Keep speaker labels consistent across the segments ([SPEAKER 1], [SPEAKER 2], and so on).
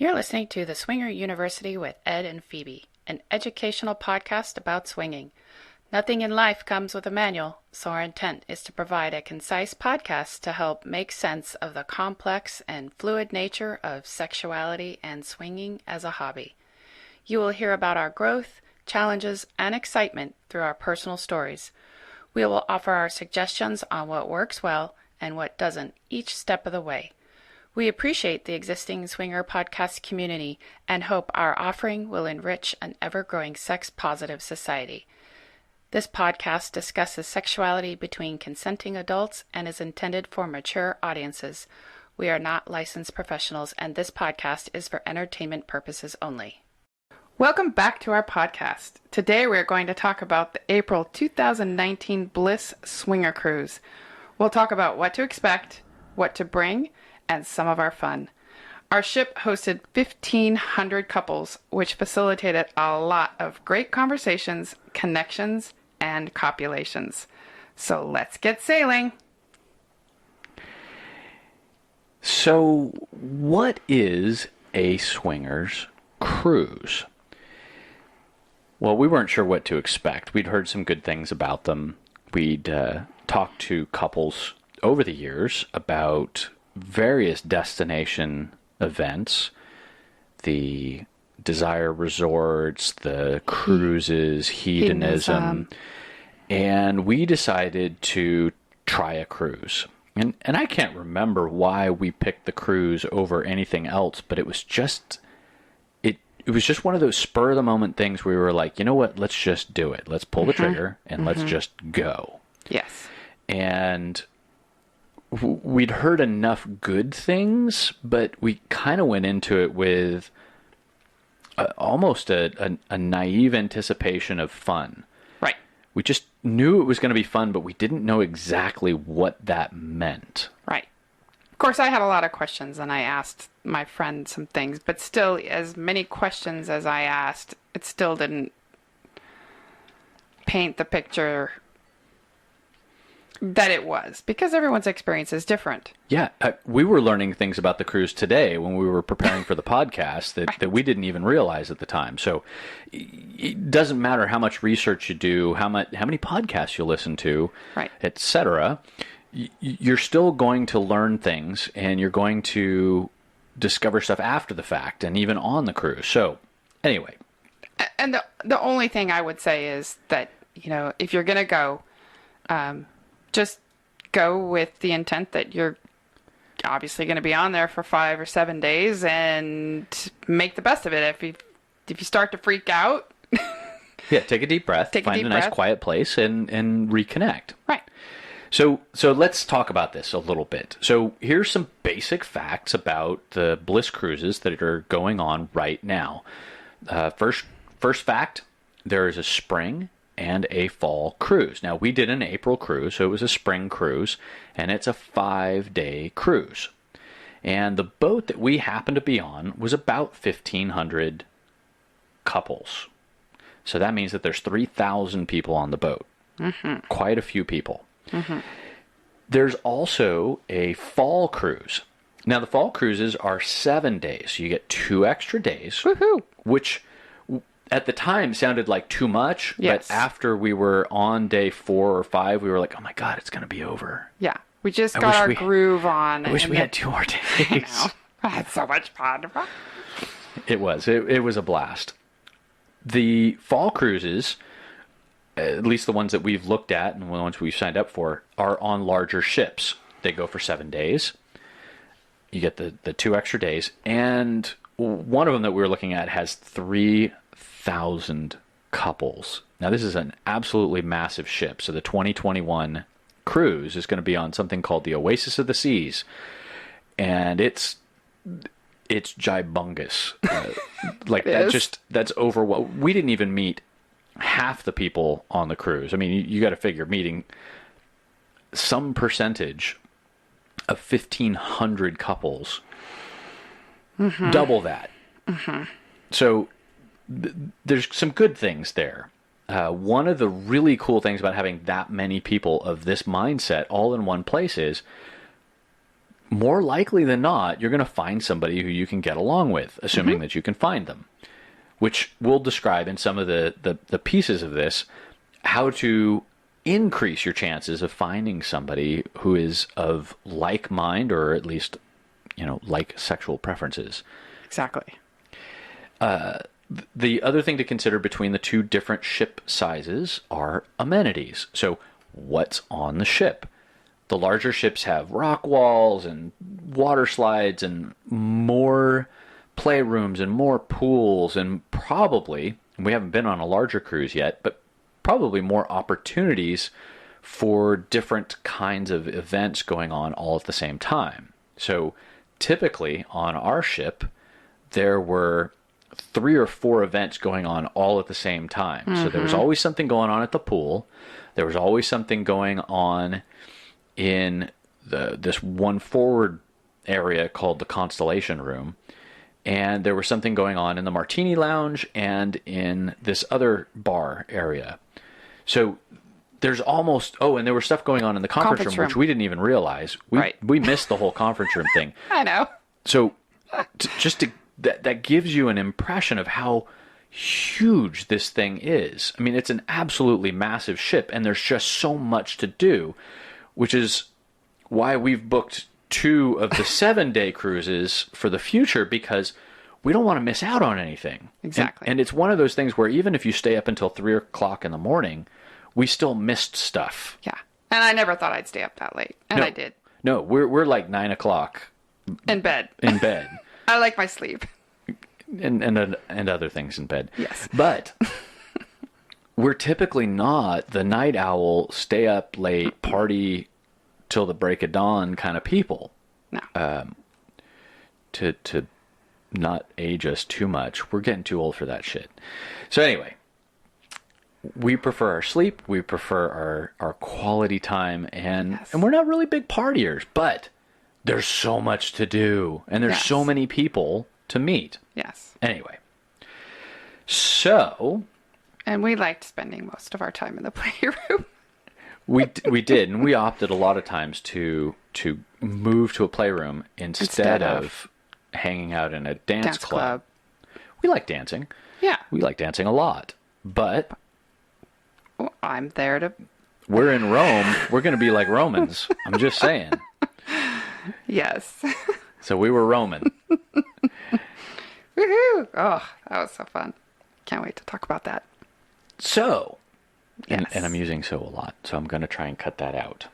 [SPEAKER 1] You're listening to The Swinger University with Ed and Phoebe, an educational podcast about swinging. Nothing in life comes with a manual, so our intent is to provide a concise podcast to help make sense of the complex and fluid nature of sexuality and swinging as a hobby. You will hear about our growth, challenges, and excitement through our personal stories. We will offer our suggestions on what works well and what doesn't each step of the way. We appreciate the existing swinger podcast community and hope our offering will enrich an ever-growing sex-positive society. This podcast discusses sexuality between consenting adults and is intended for mature audiences. We are not licensed professionals, and this podcast is for entertainment purposes only. Welcome back to our podcast. Today we're going to talk about the April 2019 Bliss Swinger Cruise. We'll talk about what to expect, what to bring, and some of our fun. Our ship hosted 1,500 couples, which facilitated a lot of great conversations, connections, and copulations. So let's get sailing.
[SPEAKER 2] So, what is a swingers cruise? Well, we weren't sure what to expect. We'd heard some good things about them. We'd talked to couples over the years about various destination events, the desire resorts, the cruises, hedonism. And we decided to try a cruise. And I can't remember why we picked the cruise over anything else, but it was just one of those spur of the moment things where we were like, you know what, let's just do it. Let's pull the trigger and let's just go.
[SPEAKER 1] Yes. And
[SPEAKER 2] we'd heard enough good things, but we kind of went into it with almost a naive anticipation of fun.
[SPEAKER 1] Right.
[SPEAKER 2] We just knew it was going to be fun, but we didn't know exactly what that meant.
[SPEAKER 1] Right. Of course, I had a lot of questions, and I asked my friend some things, but still, as many questions as I asked, it still didn't paint the picture that it was, because everyone's experience is different.
[SPEAKER 2] Yeah, we were learning things about the cruise today when we were preparing for the podcast that we didn't even realize at the time. So it doesn't matter how much research you do, how many podcasts you listen to,
[SPEAKER 1] right,
[SPEAKER 2] etc. You're still going to learn things, and you're going to discover stuff after the fact, and even on the cruise. So anyway,
[SPEAKER 1] and the only thing I would say is that, you know, if you're going to go, just go with the intent that you're obviously going to be on there for 5 or 7 days and make the best of it. If you start to freak out,
[SPEAKER 2] yeah, take a deep breath, find a nice quiet place and reconnect.
[SPEAKER 1] Right.
[SPEAKER 2] So let's talk about this a little bit. So here's some basic facts about the Bliss cruises that are going on right now. First fact, there is a spring and a fall cruise. Now, we did an April cruise, so it was a spring cruise, and it's a 5-day cruise. And the boat that we happened to be on was about 1,500 couples. So that means that there's 3,000 people on the boat. Mm-hmm. Quite a few people. Mm-hmm. There's also a fall cruise. Now, the fall cruises are 7 days. So you get 2 extra days,
[SPEAKER 1] woohoo,
[SPEAKER 2] which at the time sounded like too much,
[SPEAKER 1] yes,
[SPEAKER 2] but after we were on day 4 or 5, we were like, oh my God, it's going to be over.
[SPEAKER 1] Yeah, we just got our groove on.
[SPEAKER 2] I wish we had 2 more days.
[SPEAKER 1] I had so much fun.
[SPEAKER 2] It was a blast. The fall cruises, at least the ones that we've looked at and the ones we've signed up for, are on larger ships. They go for 7 days. You get the 2 extra days, and one of them that we were looking at has 3,000 couples. Now, this is an absolutely massive ship. So the 2021 cruise is going to be on something called the Oasis of the Seas, and it's gibungus. That's over what we didn't even meet half the people on the cruise. I mean, you got to figure meeting some percentage of 1,500 couples, mm-hmm, double that. Mm-hmm. So there's some good things there. One of the really cool things about having that many people of this mindset all in one place is more likely than not, you're going to find somebody who you can get along with, assuming that you can find them, which we'll describe in some of the pieces of this, how to increase your chances of finding somebody who is of like mind, or at least, like sexual preferences.
[SPEAKER 1] Exactly.
[SPEAKER 2] The other thing to consider between the two different ship sizes are amenities. So what's on the ship? The larger ships have rock walls and water slides and more playrooms and more pools, and probably, we haven't been on a larger cruise yet, but probably more opportunities for different kinds of events going on all at the same time. So typically on our ship, there were 3 or 4 events going on all at the same time. So there was always something going on at the pool. There was always something going on in this one forward area called the Constellation Room. And there was something going on in the Martini Lounge and in this other bar area. So there's almost... Oh, and there was stuff going on in the conference room, which we didn't even realize. We missed the whole conference room thing.
[SPEAKER 1] I know.
[SPEAKER 2] So that gives you an impression of how huge this thing is. I mean, it's an absolutely massive ship, and there's just so much to do, which is why we've booked 2 of the 7-day cruises for the future, because we don't want to miss out on anything.
[SPEAKER 1] Exactly.
[SPEAKER 2] And it's one of those things where even if you stay up until 3 o'clock in the morning, we still missed stuff.
[SPEAKER 1] Yeah. And I never thought I'd stay up that late. And I did.
[SPEAKER 2] No, we're like 9 o'clock.
[SPEAKER 1] In bed.
[SPEAKER 2] In bed.
[SPEAKER 1] I like my sleep.
[SPEAKER 2] And other things in bed.
[SPEAKER 1] Yes.
[SPEAKER 2] But we're typically not the night owl, stay up late, party till the break of dawn kind of people.
[SPEAKER 1] No.
[SPEAKER 2] To not age us too much. We're getting too old for that shit. So anyway, we prefer our sleep. We prefer our quality time. And we're not really big partiers, but there's so much to do. And there's so many people to meet.
[SPEAKER 1] Yes.
[SPEAKER 2] Anyway. So.
[SPEAKER 1] And we liked spending most of our time in the playroom.
[SPEAKER 2] we did. And we opted a lot of times to move to a playroom instead of hanging out in a dance club. We like dancing.
[SPEAKER 1] Yeah.
[SPEAKER 2] We like dancing a lot. But
[SPEAKER 1] well, I'm there to...
[SPEAKER 2] We're in Rome. We're going to be like Romans. I'm just saying.
[SPEAKER 1] Yes.
[SPEAKER 2] So we were Roman.
[SPEAKER 1] Woohoo! Oh, that was so fun. Can't wait to talk about that.
[SPEAKER 2] So,
[SPEAKER 1] yes.
[SPEAKER 2] and I'm using so a lot, so I'm going to try and cut that out.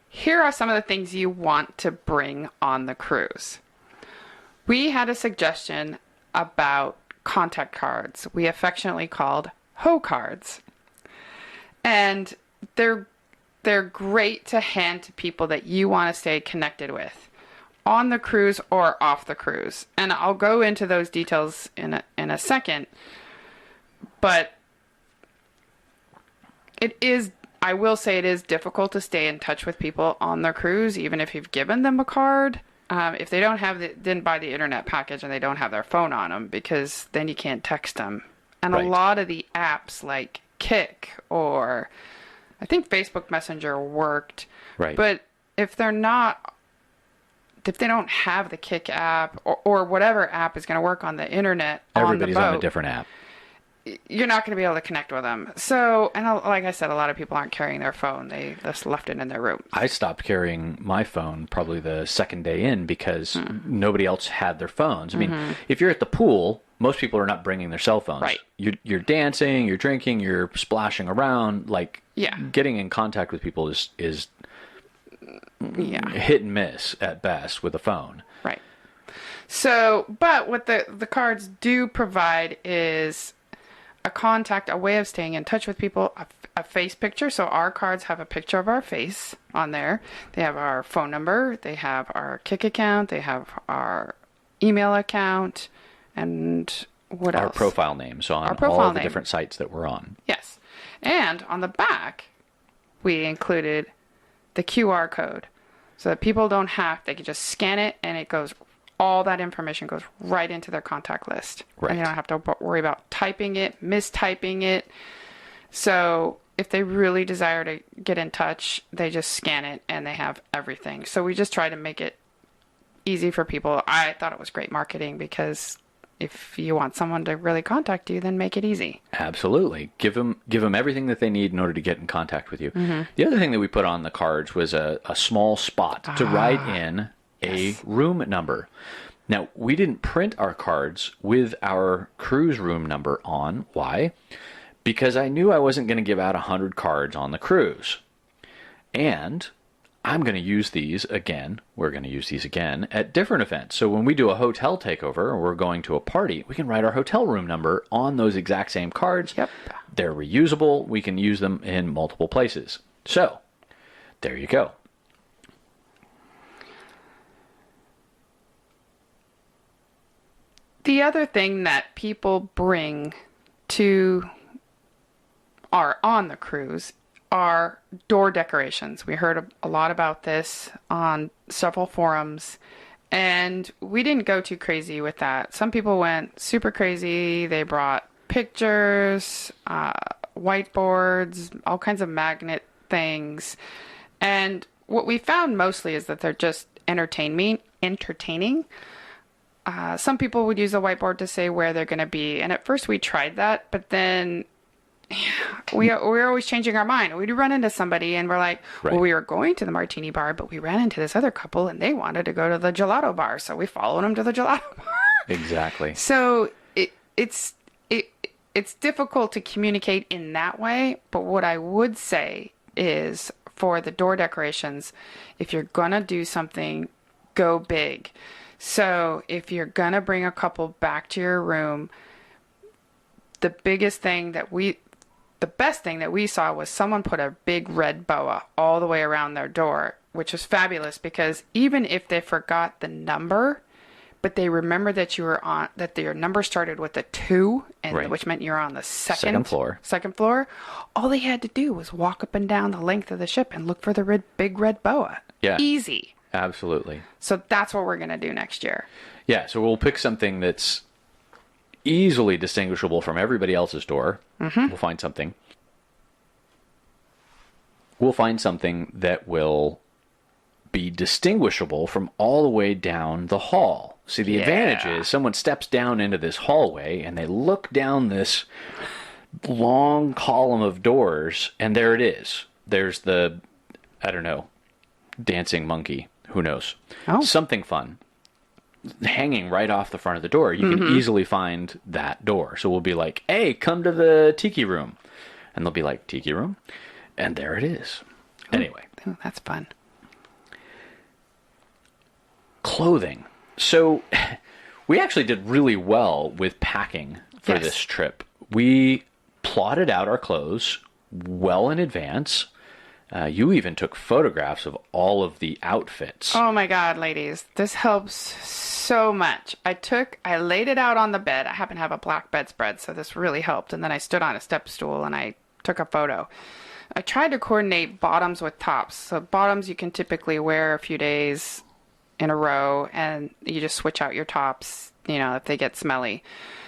[SPEAKER 1] Here are some of the things you want to bring on the cruise. We had a suggestion about contact cards we affectionately called hoe cards. And they're great to hand to people that you want to stay connected with on the cruise or off the cruise. And I'll go into those details in a second. But I will say it is difficult to stay in touch with people on the cruise, even if you've given them a card. If they didn't buy the internet package and they don't have their phone on them, because then you can't text them. And a lot of the apps like Kik or I think Facebook Messenger worked.
[SPEAKER 2] Right.
[SPEAKER 1] But if they don't have the Kik app or whatever app is going to work on the internet
[SPEAKER 2] everybody's
[SPEAKER 1] on the boat,
[SPEAKER 2] on a different app.
[SPEAKER 1] You're not going to be able to connect with them. So, and like I said, a lot of people aren't carrying their phone. They just left it in their room.
[SPEAKER 2] I stopped carrying my phone probably the second day in because nobody else had their phones. I mean, if you're at the pool, most people are not bringing their cell phones.
[SPEAKER 1] Right.
[SPEAKER 2] You're dancing, you're drinking, you're splashing around. Like, getting in contact with people is hit and miss at best with a phone.
[SPEAKER 1] Right. So, but what the cards do provide is a way of staying in touch with people, a face picture. So our cards have a picture of our face on there. They have our phone number. They have our Kik account. They have our email account. And what else?
[SPEAKER 2] Our profile names on all the different sites that we're on.
[SPEAKER 1] Yes. And on the back, we included the QR code. So that people they can just scan it and all that information goes right into their contact list.
[SPEAKER 2] Right.
[SPEAKER 1] And you don't have to worry about typing it, mistyping it. So if they really desire to get in touch, they just scan it and they have everything. So we just try to make it easy for people. I thought it was great marketing because if you want someone to really contact you, then make it easy.
[SPEAKER 2] Absolutely. Give them everything that they need in order to get in contact with you. The other thing that we put on the cards was a small spot to write in a room number. Now, we didn't print our cards with our cruise room number on. Why? Because I knew I wasn't going to give out 100 cards on the cruise. And I'm going to use these again. We're going to use these again at different events. So when we do a hotel takeover or we're going to a party, we can write our hotel room number on those exact same cards.
[SPEAKER 1] Yep.
[SPEAKER 2] They're reusable. We can use them in multiple places. So there you go.
[SPEAKER 1] The other thing that people bring to are on the cruise are door decorations. We heard a lot about this on several forums, and we didn't go too crazy with that. Some people went super crazy. They brought pictures, whiteboards, all kinds of magnet things. And what we found mostly is that they're just entertaining. Some people would use a whiteboard to say where they're going to be. And at first we tried that, but then we're always changing our mind. We'd run into somebody and we're like,
[SPEAKER 2] Right.
[SPEAKER 1] well, we were going to the martini bar, but we ran into this other couple and they wanted to go to the gelato bar. So we followed them to the gelato bar.
[SPEAKER 2] Exactly.
[SPEAKER 1] So it's difficult to communicate in that way. But what I would say is for the door decorations, if you're going to do something, go big. So if you're going to bring a couple back to your room, the best thing that we saw was someone put a big red boa all the way around their door, which was fabulous because even if they forgot the number, but they remember that that your number started with a 2, and
[SPEAKER 2] Right.
[SPEAKER 1] which meant you're on the second
[SPEAKER 2] floor,
[SPEAKER 1] all they had to do was walk up and down the length of the ship and look for the big red boa.
[SPEAKER 2] Yeah.
[SPEAKER 1] Easy.
[SPEAKER 2] Absolutely.
[SPEAKER 1] So that's what we're going to do next year.
[SPEAKER 2] Yeah, so we'll pick something that's easily distinguishable from everybody else's door. We'll find something. We'll find something that will be distinguishable from all the way down the hall. See, the advantage is someone steps down into this hallway and they look down this long column of doors, and there it is. There's the, I don't know, dancing monkey. Who knows?
[SPEAKER 1] Oh.
[SPEAKER 2] Something fun. Hanging right off the front of the door. You can easily find that door. So we'll be like, hey, come to the tiki room. And they'll be like, tiki room? And there it is. Anyway.
[SPEAKER 1] Ooh, that's fun.
[SPEAKER 2] Clothing. So we actually did really well with packing for
[SPEAKER 1] Yes.
[SPEAKER 2] this trip. We plotted out our clothes well in advance. You even took photographs of all of the outfits.
[SPEAKER 1] Oh my God, ladies, this helps so much. I laid it out on the bed. I happen to have a black bedspread, so this really helped. And then I stood on a step stool and I took a photo. I tried to coordinate bottoms with tops. So bottoms you can typically wear a few days in a row and you just switch out your tops, if they get smelly.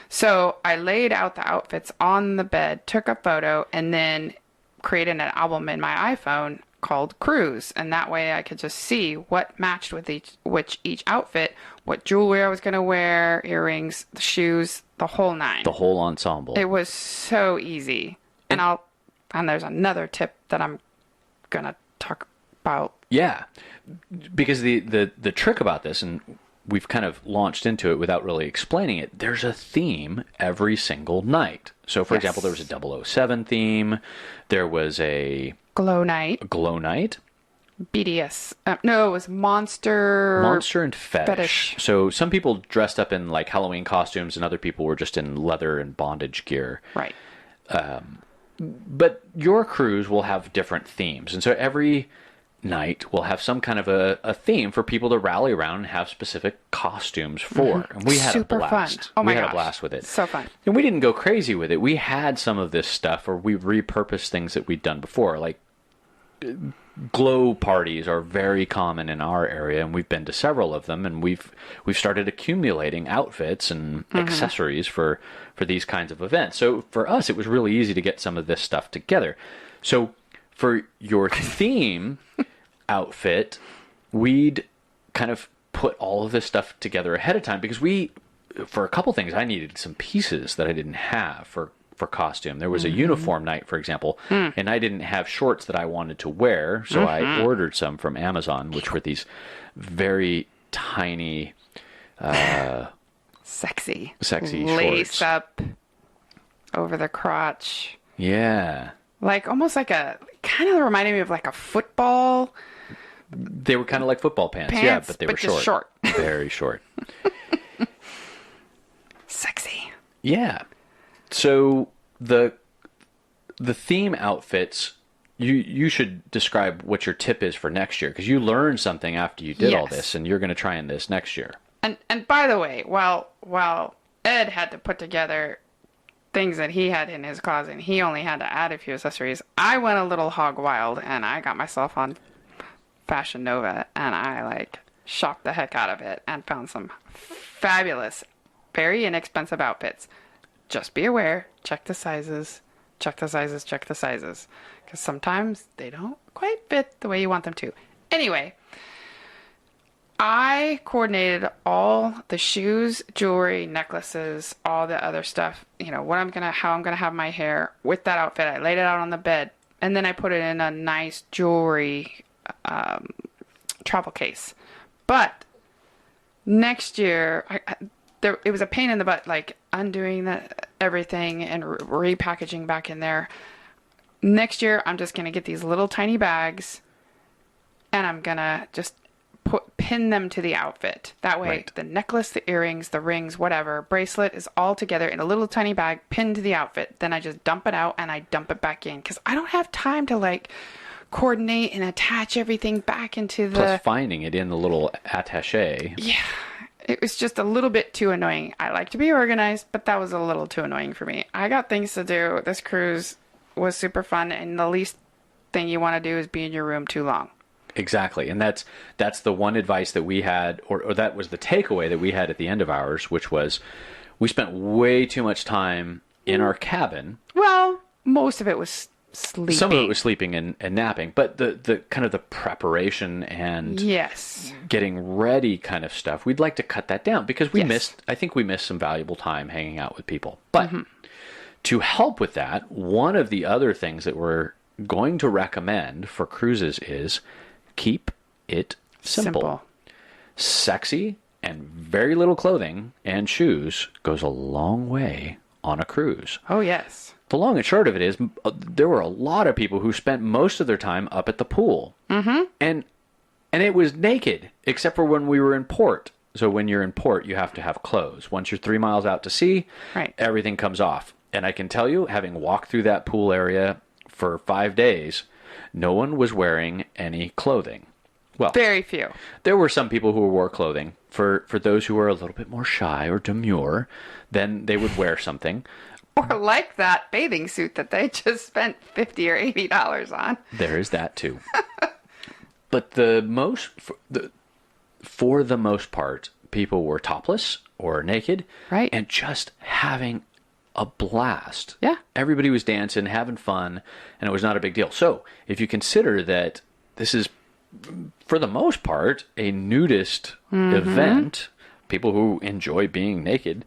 [SPEAKER 1] So I laid out the outfits on the bed, took a photo, and then created an album in my iPhone called Cruise, and that way I could just see what matched with each outfit, what jewelry I was going to wear, earrings, the shoes, the whole nine.
[SPEAKER 2] The whole ensemble.
[SPEAKER 1] It was so easy. And there's another tip that I'm going to talk about.
[SPEAKER 2] Yeah, because the trick about this, and we've kind of launched into it without really explaining it, there's a theme every single night. So, for example, there was a 007 theme. There was a
[SPEAKER 1] Glow night. BDS. No, it was Monster
[SPEAKER 2] and Fetish. So some people dressed up in like Halloween costumes and other people were just in leather and bondage gear.
[SPEAKER 1] Right.
[SPEAKER 2] But your cruise will have different themes. And so every night will have some kind of a theme for people to rally around and have specific costumes for. And we had
[SPEAKER 1] Super
[SPEAKER 2] a blast.
[SPEAKER 1] fun. Oh my
[SPEAKER 2] we had
[SPEAKER 1] gosh.
[SPEAKER 2] a blast with it.
[SPEAKER 1] So fun.
[SPEAKER 2] And we didn't go crazy with it. We had some of this stuff, or we repurposed things that we'd done before. Like glow parties are very common in our area, and we've been to several of them, and we've started accumulating outfits and accessories for these kinds of events. So for us, it was really easy to get some of this stuff together. So for your theme outfit, we'd kind of put all of this stuff together ahead of time because for a couple things, I needed some pieces that I didn't have for costume. There was a uniform night, for example, and I didn't have shorts that I wanted to wear, so I ordered some from Amazon, which were these very tiny,
[SPEAKER 1] sexy
[SPEAKER 2] shorts.
[SPEAKER 1] Lace up over the crotch.
[SPEAKER 2] Yeah.
[SPEAKER 1] Like almost like kind of reminded me of like a football.
[SPEAKER 2] They were kind of like football pants, yeah, but they were short.
[SPEAKER 1] Just short.
[SPEAKER 2] Very short.
[SPEAKER 1] Sexy.
[SPEAKER 2] Yeah. So the theme outfits, you should describe what your tip is for next year, because you learned something after you did all this, and you're going to try in this next year.
[SPEAKER 1] And by the way, while Ed had to put together things that he had in his closet, and he only had to add a few accessories, I went a little hog wild, and I got myself on Fashion Nova, and I shopped the heck out of it and found some fabulous, very inexpensive outfits. Just be aware, check the sizes, because sometimes they don't quite fit the way you want them to. Anyway, I coordinated all the shoes, jewelry, necklaces, all the other stuff, how I'm going to have my hair with that outfit. I laid it out on the bed, and then I put it in a nice jewelry travel case. But next year, it was a pain in the butt, undoing everything and repackaging back in there. Next year, I'm just going to get these little tiny bags, and I'm going to just pin them to the outfit. That way, the necklace, the earrings, the rings, whatever, bracelet is all together in a little tiny bag pinned to the outfit. Then I just dump it out and I dump it back in, because I don't have time to coordinate and attach everything back into the...
[SPEAKER 2] Plus finding it in the little attaché.
[SPEAKER 1] Yeah. It was just a little bit too annoying. I like to be organized, but that was a little too annoying for me. I got things to do. This cruise was super fun, and the least thing you want to do is be in your room too long.
[SPEAKER 2] Exactly. And that's the one advice that we had, or that was the takeaway that we had at the end of ours, which was we spent way too much time in our cabin.
[SPEAKER 1] Well, most of it was sleeping.
[SPEAKER 2] Some of it was sleeping and napping, but the kind of the preparation and getting ready kind of stuff, we'd like to cut that down because I think we missed some valuable time hanging out with people. But to help with that, one of the other things that we're going to recommend for cruises is keep it simple. Sexy and very little clothing and shoes goes a long way on a cruise.
[SPEAKER 1] Oh, yes.
[SPEAKER 2] The long and short of it is there were a lot of people who spent most of their time up at the pool. Mm-hmm. And it was naked, except for when we were in port. So when you're in port, you have to have clothes. Once you're 3 miles out to sea, everything comes off. And I can tell you, having walked through that pool area for 5 days, no one was wearing any clothing. Well,
[SPEAKER 1] very few.
[SPEAKER 2] There were some people who wore clothing. For those who were a little bit more shy or demure, then they would wear something.
[SPEAKER 1] Or like that bathing suit that they just spent $50 or $80 on.
[SPEAKER 2] There is that too. But for the most part, people were topless or naked, and just having a blast.
[SPEAKER 1] Yeah.
[SPEAKER 2] Everybody was dancing, having fun, and it was not a big deal. So if you consider that this is, for the most part, a nudist event, people who enjoy being naked,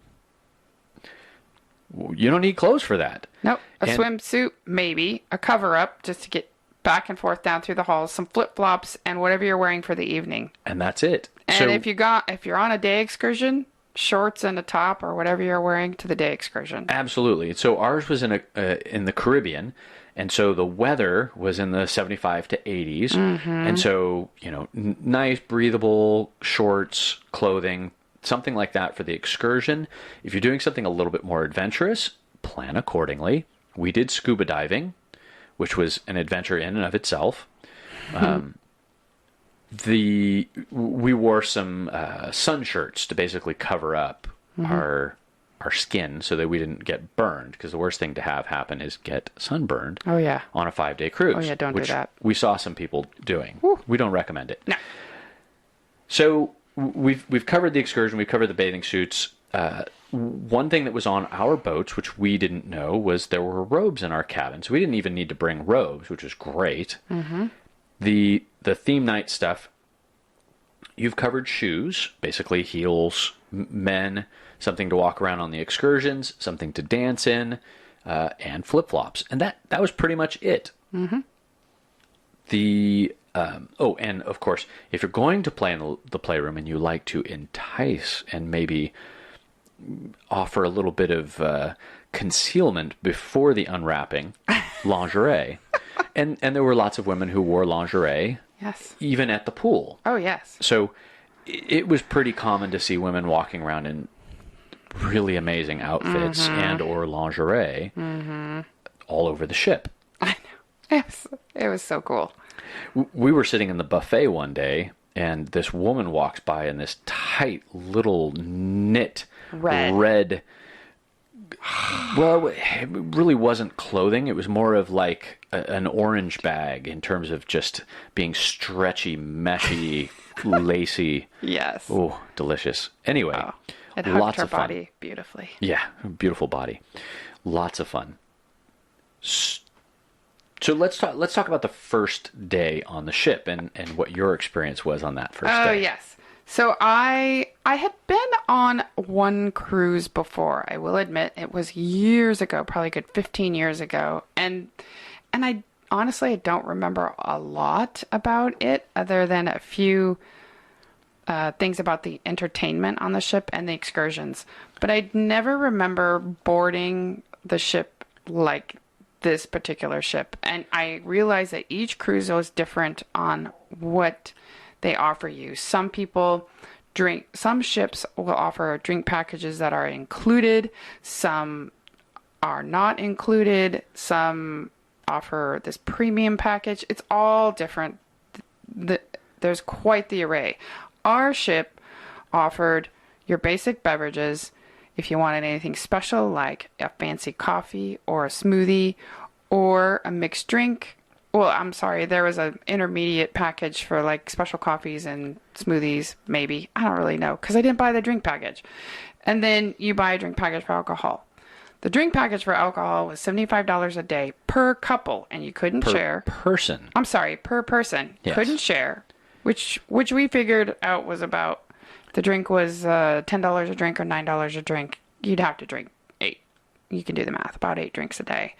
[SPEAKER 2] you don't need clothes for that.
[SPEAKER 1] Nope. A swimsuit, maybe. A cover-up, just to get back and forth down through the halls. Some flip-flops, and whatever you're wearing for the evening.
[SPEAKER 2] And that's it.
[SPEAKER 1] And if you're on a day excursion, shorts and a top or whatever you're wearing to the day excursion.
[SPEAKER 2] Absolutely. So ours was in the Caribbean, and so the weather was in the 75 to 80s. Mm-hmm. And so, nice, breathable shorts, clothing, something like that for the excursion. If you're doing something a little bit more adventurous, plan accordingly. We did scuba diving, which was an adventure in and of itself. We wore some sun shirts to basically cover up our skin so that we didn't get burned, because the worst thing to have happen is get sunburned.
[SPEAKER 1] Oh yeah.
[SPEAKER 2] On a 5-day cruise.
[SPEAKER 1] Oh yeah, don't do that.
[SPEAKER 2] We saw some people doing.
[SPEAKER 1] Woo.
[SPEAKER 2] We don't recommend it.
[SPEAKER 1] No.
[SPEAKER 2] So we've covered the excursion. We've covered the bathing suits. one thing that was on our boats, which we didn't know, was there were robes in our cabin. So we didn't even need to bring robes, which was great. Mm-hmm. The theme night stuff, you've covered shoes, basically heels, men, something to walk around on the excursions, something to dance in, and flip-flops. And that was pretty much it. Mm-hmm. And of course, if you're going to play in the playroom and you like to entice and maybe offer a little bit of concealment before the unwrapping, lingerie. And there were lots of women who wore lingerie,
[SPEAKER 1] yes,
[SPEAKER 2] even at the pool.
[SPEAKER 1] Oh, yes.
[SPEAKER 2] So it was pretty common to see women walking around in really amazing outfits and or lingerie all over the ship.
[SPEAKER 1] I know. It was so cool.
[SPEAKER 2] We were sitting in the buffet one day, and this woman walks by in this tight little knit red. Well, it really wasn't clothing. It was more of like an orange bag in terms of just being stretchy, meshy, lacy.
[SPEAKER 1] Yes.
[SPEAKER 2] Oh, delicious. Anyway,
[SPEAKER 1] it hugged
[SPEAKER 2] lots
[SPEAKER 1] her
[SPEAKER 2] of fun.
[SPEAKER 1] body beautifully.
[SPEAKER 2] Yeah, beautiful body. Lots of fun. So let's talk about the first day on the ship and what your experience was on that first day.
[SPEAKER 1] Oh, yes. So I had been on one cruise before. I will admit it was years ago, probably a good 15 years ago. And I honestly I don't remember a lot about it other than a few things about the entertainment on the ship and the excursions. But I never remember boarding the ship like this particular ship. And I realized that each cruise was different on what they offer you. Some ships will offer drink packages that are included. Some are not included. Some offer this premium package. It's all different. There's quite the array. Our ship offered your basic beverages. If you wanted anything special like a fancy coffee or a smoothie or a mixed drink. Well, I'm sorry, there was an intermediate package for like special coffees and smoothies, maybe. I don't really know because I didn't buy the drink package. And then you buy a drink package for alcohol. The drink package for alcohol was $75 a day per couple, and you couldn't share.
[SPEAKER 2] Per person.
[SPEAKER 1] I'm sorry, per person.
[SPEAKER 2] Yes.
[SPEAKER 1] Couldn't share, which we figured out was about, the drink was $10 a drink or $9 a drink. You'd have to drink 8. You can do the math, about 8 drinks a day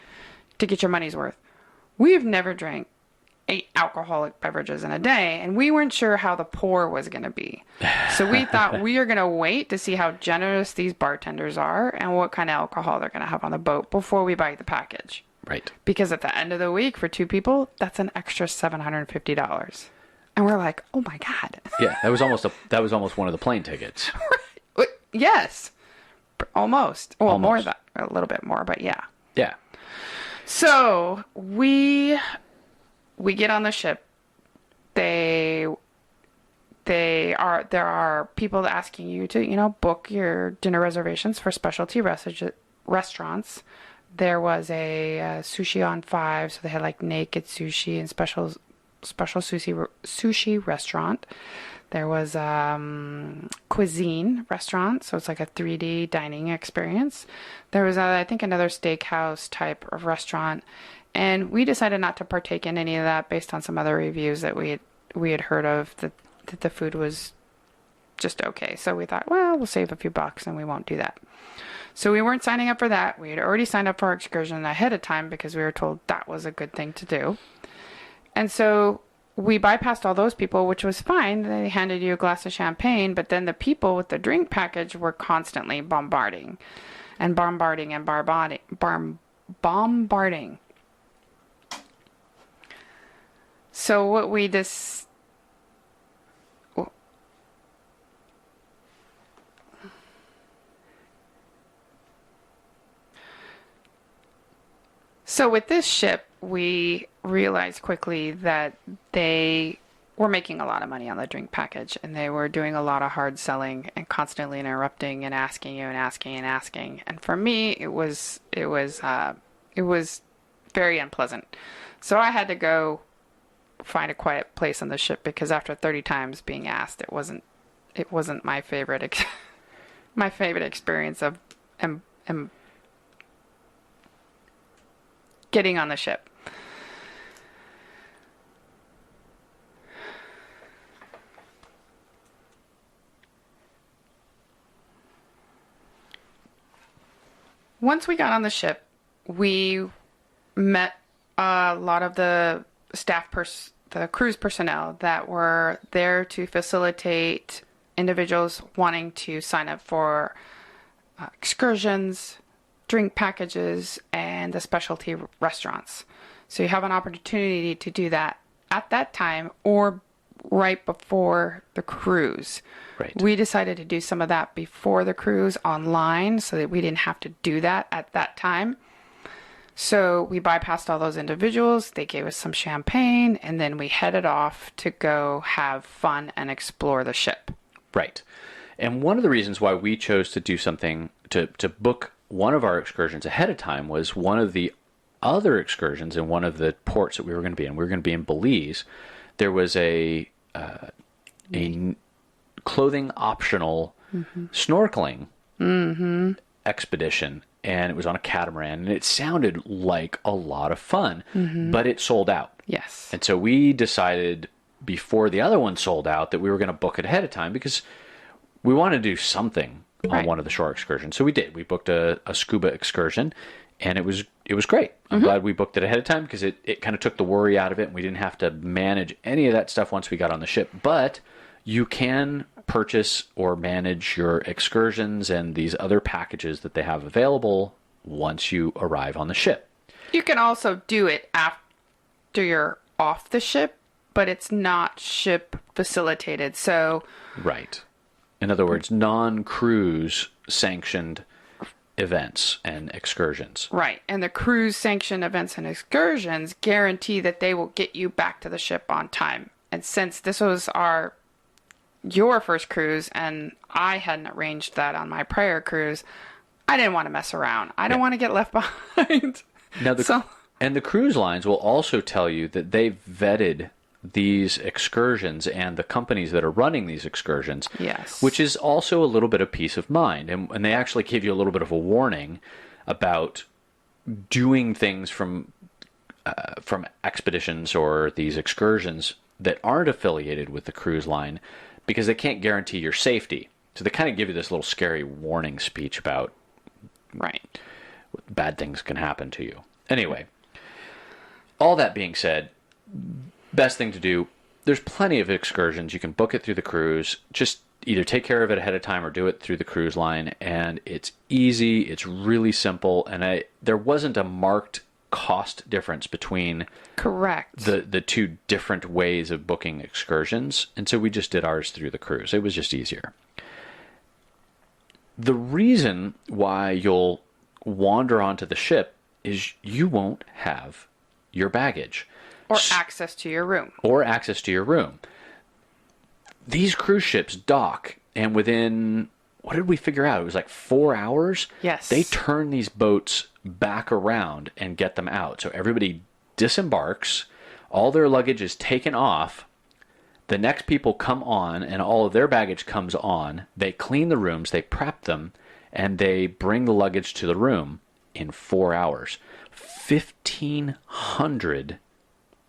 [SPEAKER 1] to get your money's worth. We've never drank 8 alcoholic beverages in a day, and we weren't sure how the pour was going to be. So we thought we are going to wait to see how generous these bartenders are and what kind of alcohol they're going to have on the boat before we buy the package.
[SPEAKER 2] Right.
[SPEAKER 1] Because at the end of the week, for 2 people, that's an extra $750. And we're like, oh my God.
[SPEAKER 2] Yeah, that was almost one of the plane tickets.
[SPEAKER 1] Yes. Almost. Well,
[SPEAKER 2] Almost.
[SPEAKER 1] more than that. A little bit more, but yeah.
[SPEAKER 2] Yeah.
[SPEAKER 1] So we get on the ship. There are people asking you to, book your dinner reservations for specialty restaurants. There was a sushi on 5, so they had like naked sushi and special sushi restaurant. There was cuisine restaurant, so it's like a 3D dining experience. There was, I think, another steakhouse type of restaurant, and we decided not to partake in any of that based on some other reviews that we had heard of that the food was just okay. So we thought, well, we'll save a few bucks and we won't do that. So we weren't signing up for that. We had already signed up for our excursion ahead of time because we were told that was a good thing to do. And so we bypassed all those people, which was fine. They handed you a glass of champagne, but then the people with the drink package were constantly bombarding. So what we So with this ship, we realized quickly that they were making a lot of money on the drink package, and they were doing a lot of hard selling and constantly interrupting and asking you and asking and asking. And for me, it was very unpleasant. So I had to go find a quiet place on the ship because after 30 times being asked, it wasn't my favorite. My favorite experience of getting on the ship. Once we got on the ship, we met a lot of the the cruise personnel that were there to facilitate individuals wanting to sign up for excursions, drink packages, and the specialty restaurants. So you have an opportunity to do that at that time or right before the cruise.
[SPEAKER 2] Right.
[SPEAKER 1] We decided to do some of that before the cruise online so that we didn't have to do that at that time. So we bypassed all those individuals. They gave us some champagne, and then we headed off to go have fun and explore the ship.
[SPEAKER 2] Right. And one of the reasons why we chose to do something, to book one of our excursions ahead of time, was one of the other excursions in one of the ports that we were going to be in. We were going to be in Belize. There was a clothing optional snorkeling expedition, and it was on a catamaran, and it sounded like a lot of fun, but it sold out.
[SPEAKER 1] Yes.
[SPEAKER 2] And so we decided before the other one sold out that we were going to book it ahead of time because we wanted to do something on one of the shore excursions. So we did. We booked a scuba excursion, and it was great. I'm glad we booked it ahead of time because it kind of took the worry out of it, and we didn't have to manage any of that stuff once we got on the ship. But you can purchase or manage your excursions and these other packages that they have available once you arrive on the ship.
[SPEAKER 1] You can also do it after you're off the ship, but it's not ship facilitated. So,
[SPEAKER 2] right. In other words, non-cruise sanctioned events and excursions.
[SPEAKER 1] Right. And the cruise sanctioned events and excursions guarantee that they will get you back to the ship on time. And since this was your first cruise and I hadn't arranged that on my prior cruise, I didn't want to mess around. I don't want to get left behind.
[SPEAKER 2] Now, the cruise lines will also tell you that they've vetted these excursions and the companies that are running these excursions.
[SPEAKER 1] Yes.
[SPEAKER 2] Which is also a little bit of peace of mind. And they actually give you a little bit of a warning about doing things from expeditions or these excursions that aren't affiliated with the cruise line because they can't guarantee your safety. So they kind of give you this little scary warning speech about bad things can happen to you. Anyway, all that being said, best thing to do, there's plenty of excursions. You can book it through the cruise. Just either take care of it ahead of time or do it through the cruise line. And it's easy. It's really simple. And there wasn't a marked cost difference between the two different ways of booking excursions. And so we just did ours through the cruise. It was just easier. The reason why you'll wander onto the ship is you won't have your baggage.
[SPEAKER 1] Or access to your room.
[SPEAKER 2] These cruise ships dock, and within, what did we figure out? It was like 4 hours?
[SPEAKER 1] Yes.
[SPEAKER 2] They turn these boats back around and get them out. So everybody disembarks, all their luggage is taken off, the next people come on, and all of their baggage comes on. They clean the rooms, they prep them, and they bring the luggage to the room in 4 hours. 1,500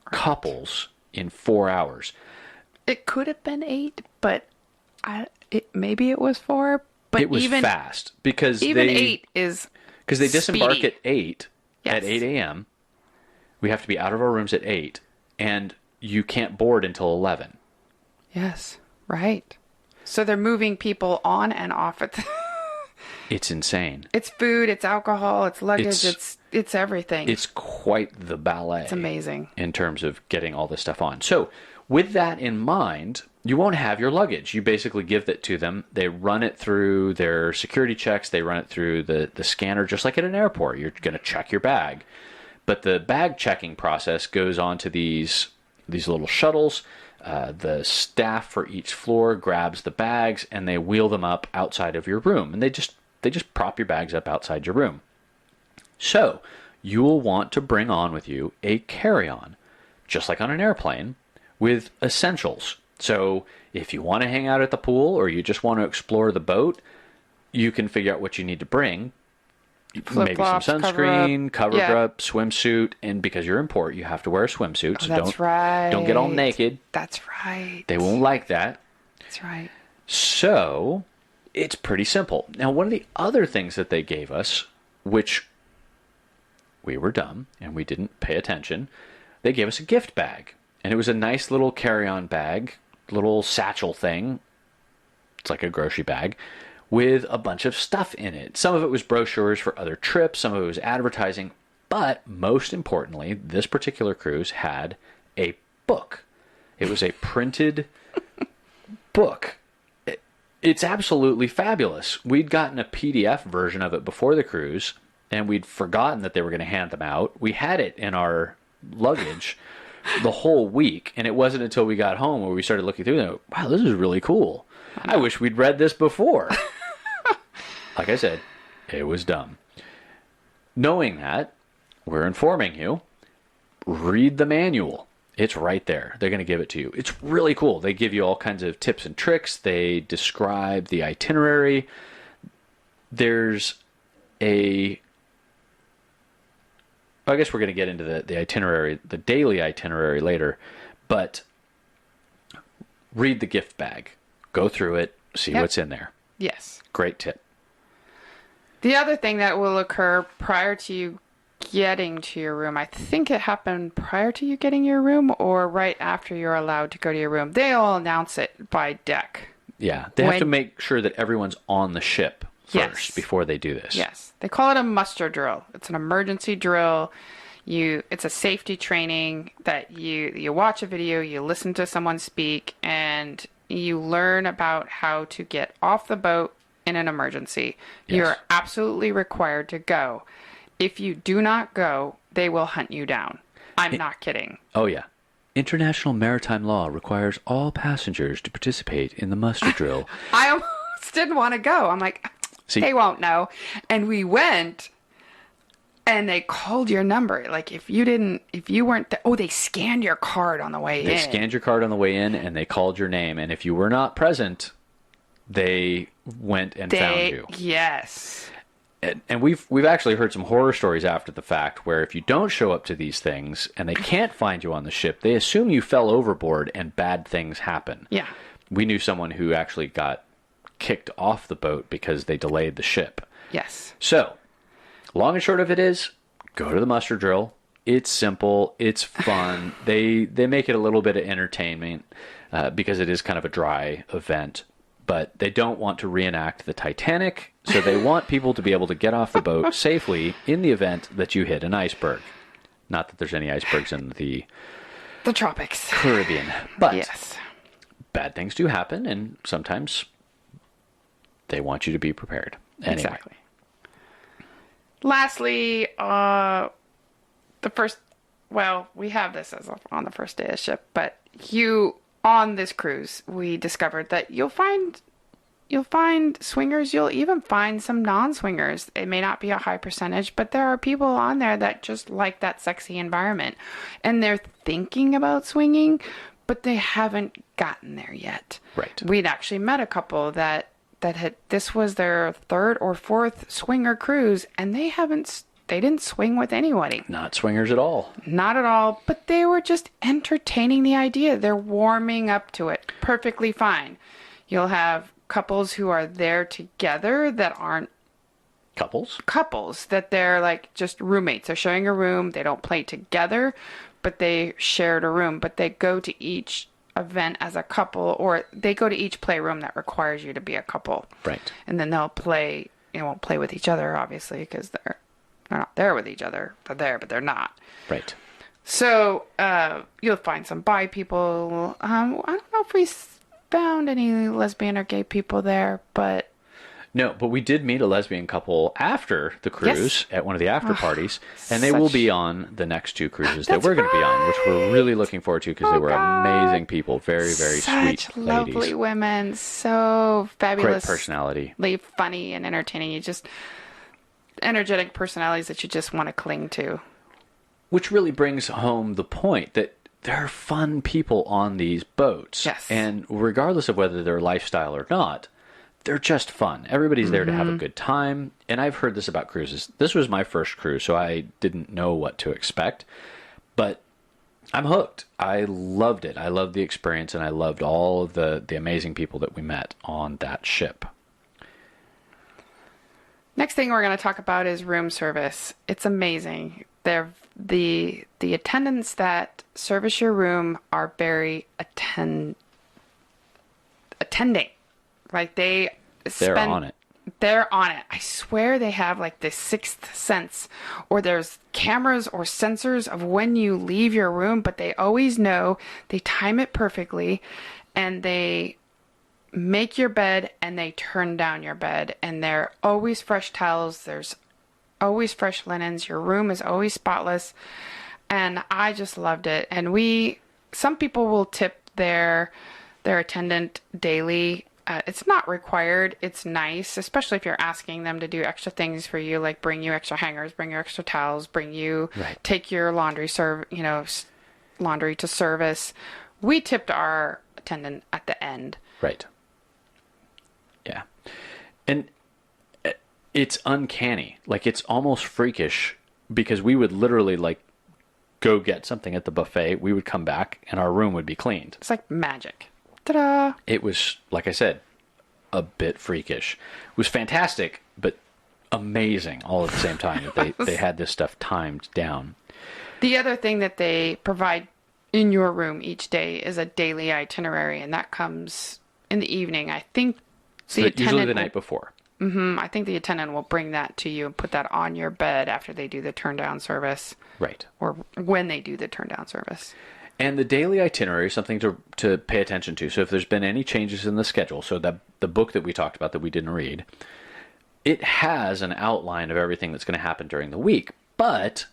[SPEAKER 2] couples in 4 hours.
[SPEAKER 1] It could have been 8, but maybe it was 4. But
[SPEAKER 2] it was fast because
[SPEAKER 1] even 8 is
[SPEAKER 2] because they disembark
[SPEAKER 1] speedy.
[SPEAKER 2] at 8 at 8 a.m. We have to be out of our rooms at 8, and you can't board until 11.
[SPEAKER 1] Yes, right. So they're moving people on and off at
[SPEAKER 2] It's insane.
[SPEAKER 1] It's food, it's alcohol, it's luggage, it's everything.
[SPEAKER 2] It's quite the ballet.
[SPEAKER 1] It's amazing.
[SPEAKER 2] In terms of getting all this stuff on. So, with that in mind, you won't have your luggage. You basically give that to them. They run it through their security checks. They run it through the scanner, just like at an airport. You're going to check your bag. But the bag checking process goes on to these little shuttles. The staff for each floor grabs the bags, and they wheel them up outside of your room. And they just prop your bags up outside your room. So, you will want to bring on with you a carry-on, just like on an airplane, with essentials. So, if you want to hang out at the pool or you just want to explore the boat, you can figure out what you need to bring.
[SPEAKER 1] Flip-flops,
[SPEAKER 2] maybe some sunscreen, cover
[SPEAKER 1] Yeah.
[SPEAKER 2] up, swimsuit, and because you're in port, you have to wear a swimsuit. So
[SPEAKER 1] That's right.
[SPEAKER 2] don't get all naked.
[SPEAKER 1] That's right.
[SPEAKER 2] They won't like that.
[SPEAKER 1] That's right.
[SPEAKER 2] So it's pretty simple. Now, one of the other things that they gave us, which we were dumb and we didn't pay attention, they gave us a gift bag. And it was a nice little carry-on bag, little satchel thing. It's like a grocery bag with a bunch of stuff in it. Some of it was brochures for other trips. Some of it was advertising. But most importantly, this particular cruise had a book. It was a printed book. It's absolutely fabulous. We'd gotten a PDF version of it before the cruise, and we'd forgotten that they were going to hand them out. We had it in our luggage the whole week, and it wasn't until we got home where we started looking through them. Wow, this is really cool. I wish we'd read this before. Like I said, it was dumb. Knowing that, we're informing you, read the manual. It's right there. They're going to give it to you. It's really cool. They give you all kinds of tips and tricks. They describe the itinerary. There's I guess we're going to get into the itinerary, the daily itinerary later, but read the gift bag. Go through it, see what's in there.
[SPEAKER 1] Yes.
[SPEAKER 2] Great tip.
[SPEAKER 1] The other thing that will occur prior to you getting to your room, I think it happened prior to you getting your room or right after you're allowed to go to your room. They'll announce it by deck.
[SPEAKER 2] Yeah, they have to make sure that everyone's on the ship first before they do this.
[SPEAKER 1] Yes. They call it a muster drill. It's an emergency drill. It's a safety training that you watch a video, you listen to someone speak, and you learn about how to get off the boat in an emergency.
[SPEAKER 2] Yes.
[SPEAKER 1] You're absolutely required to go. If you do not go, they will hunt you down. I'm not kidding.
[SPEAKER 2] Oh, yeah. International maritime law requires all passengers to participate in the muster drill.
[SPEAKER 1] I almost didn't want to go. I'm like, they won't know. And we went, and they called your number. Like, if you weren't, they scanned your card on the way in.
[SPEAKER 2] They scanned your card on the way in, and they called your name. And if you were not present, they went and found you.
[SPEAKER 1] Yes.
[SPEAKER 2] And we've actually heard some horror stories after the fact where if you don't show up to these things and they can't find you on the ship, they assume you fell overboard and bad things happen.
[SPEAKER 1] Yeah.
[SPEAKER 2] We knew someone who actually got kicked off the boat because they delayed the ship.
[SPEAKER 1] Yes.
[SPEAKER 2] So, long and short of it is, go to the muster drill. It's simple. It's fun. They make it a little bit of entertainment because it is kind of a dry event. But they don't want to reenact the Titanic, so they want people to be able to get off the boat safely in the event that you hit an iceberg. Not that there's any icebergs in the
[SPEAKER 1] tropics.
[SPEAKER 2] Caribbean. But
[SPEAKER 1] yes,
[SPEAKER 2] bad things do happen, and sometimes they want you to be prepared. Anyway.
[SPEAKER 1] Exactly. Lastly, we have this on the first day of the ship, but on this cruise, we discovered that you'll find swingers. You'll even find some non-swingers. It may not be a high percentage, but there are people on there that just like that sexy environment, and they're thinking about swinging, but they haven't gotten there yet.
[SPEAKER 2] Right.
[SPEAKER 1] We'd actually met a couple that this was their third or fourth swinger cruise, and they didn't swing with anybody.
[SPEAKER 2] Not swingers at all.
[SPEAKER 1] Not at all, but they were just entertaining the idea. They're warming up to it. Perfectly fine. You'll have couples who are there together that aren't couples, that they're like just roommates. They're sharing a room. They don't play together, but they shared a room. But they go to each event as a couple, or they go to each playroom that requires you to be a couple.
[SPEAKER 2] Right.
[SPEAKER 1] And then they'll play, won't play with each other, obviously, because they're not there with each other. They're there, but they're not.
[SPEAKER 2] Right.
[SPEAKER 1] So you'll find some bi people. I don't know if we found any lesbian or gay people there, but...
[SPEAKER 2] No, but we did meet a lesbian couple after the cruise at one of the after parties, and they will be on the next two cruises that we're going to be on, which we're really looking forward to because they were amazing people. Very, very sweet ladies.
[SPEAKER 1] Lovely women. So fabulous.
[SPEAKER 2] Great personality.
[SPEAKER 1] Funny and entertaining. You just... energetic personalities that you just want to cling to.
[SPEAKER 2] Which really brings home the point that there are fun people on these boats.
[SPEAKER 1] Yes.
[SPEAKER 2] And regardless of whether they're lifestyle or not, they're just fun. Everybody's there to have a good time. And I've heard this about cruises. This was my first cruise, so I didn't know what to expect. But I'm hooked. I loved it. I loved the experience, and I loved all of the amazing people that we met on that ship.
[SPEAKER 1] Next thing we're going to talk about is room service. It's amazing. The attendants that service your room are very attending. Like they're on it. They're on it. I swear they have like the sixth sense, or there's cameras or sensors of when you leave your room, but they always know. They time it perfectly, and they make your bed and they turn down your bed, and there are always fresh towels. There's always fresh linens. Your room is always spotless, and I just loved it. And some people will tip their attendant daily. It's not required. It's nice, especially if you're asking them to do extra things for you, like bring you extra hangers, bring you extra towels, take your laundry laundry to service. We tipped our attendant at the end.
[SPEAKER 2] Right. Yeah. And it's uncanny. Like, it's almost freakish, because we would literally like go get something at the buffet. We would come back and our room would be cleaned.
[SPEAKER 1] It's like magic. Ta-da!
[SPEAKER 2] It was, like I said, a bit freakish. It was fantastic, but amazing all at the same time that they had this stuff timed down.
[SPEAKER 1] The other thing that they provide in your room each day is a daily itinerary, and that comes in the evening. I think
[SPEAKER 2] usually the night before.
[SPEAKER 1] I think the attendant will bring that to you and put that on your bed after they do the turn down service.
[SPEAKER 2] Right.
[SPEAKER 1] Or when they do the turn down service.
[SPEAKER 2] And the daily itinerary is something to pay attention to. So if there's been any changes in the schedule, so that the book that we talked about that we didn't read, it has an outline of everything that's going to happen during the week. But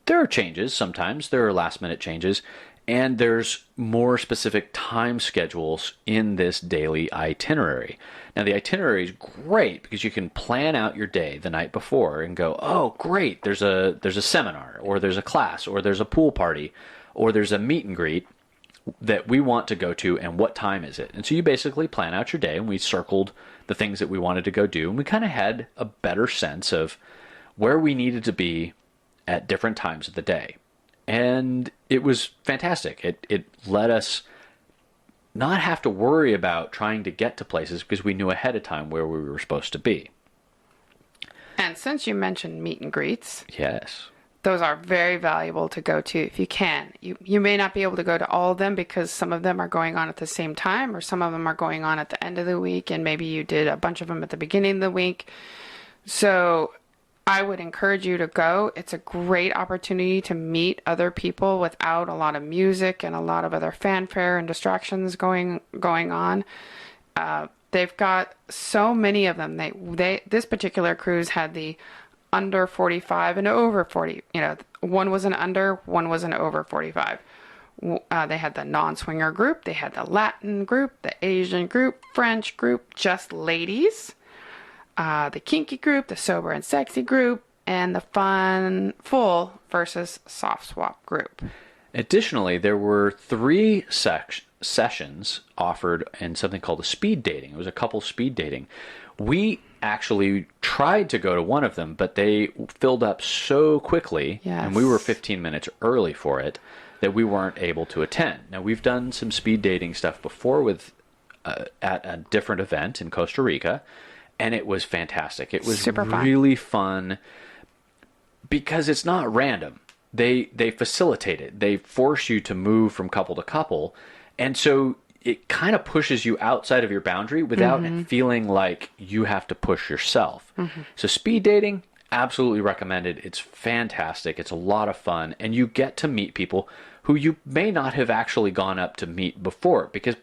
[SPEAKER 2] there are changes sometimes. There are last-minute changes. And there's more specific time schedules in this daily itinerary. Now, the itinerary is great because you can plan out your day the night before and go, oh, great, there's a seminar, or there's a class, or there's a pool party, or there's a meet and greet that we want to go to, and what time is it? And so you basically plan out your day, and we circled the things that we wanted to go do, and we kind of had a better sense of where we needed to be at different times of the day. And it was fantastic. It let us not have to worry about trying to get to places because we knew ahead of time where we were supposed to be.
[SPEAKER 1] And since you mentioned meet and greets,
[SPEAKER 2] yes,
[SPEAKER 1] those are very valuable to go to if you can. You may not be able to go to all of them because some of them are going on at the same time, or some of them are going on at the end of the week, and maybe you did a bunch of them at the beginning of the week. So I would encourage you to go. It's a great opportunity to meet other people without a lot of music and a lot of other fanfare and distractions going on. They've got so many of them. This particular cruise had the under 45 and over 40. One was an under, one was an over 45. They had the non-swinger group. They had the Latin group, the Asian group, French group, just ladies. The kinky group, the sober and sexy group, and the fun, full versus soft swap group.
[SPEAKER 2] Additionally, there were 3 sessions offered in something called a speed dating. It was a couple speed dating. We actually tried to go to one of them, but they filled up so quickly,
[SPEAKER 1] yes,
[SPEAKER 2] and we were 15 minutes early for it, that we weren't able to attend. Now, we've done some speed dating stuff before with at a different event in Costa Rica, and it was fantastic. It was
[SPEAKER 1] super
[SPEAKER 2] really fun because it's not random. They facilitate it. They force you to move from couple to couple, and so it kind of pushes you outside of your boundary without feeling like you have to push yourself. So speed dating, absolutely recommended. It's fantastic. It's a lot of fun, and you get to meet people who you may not have actually gone up to meet before because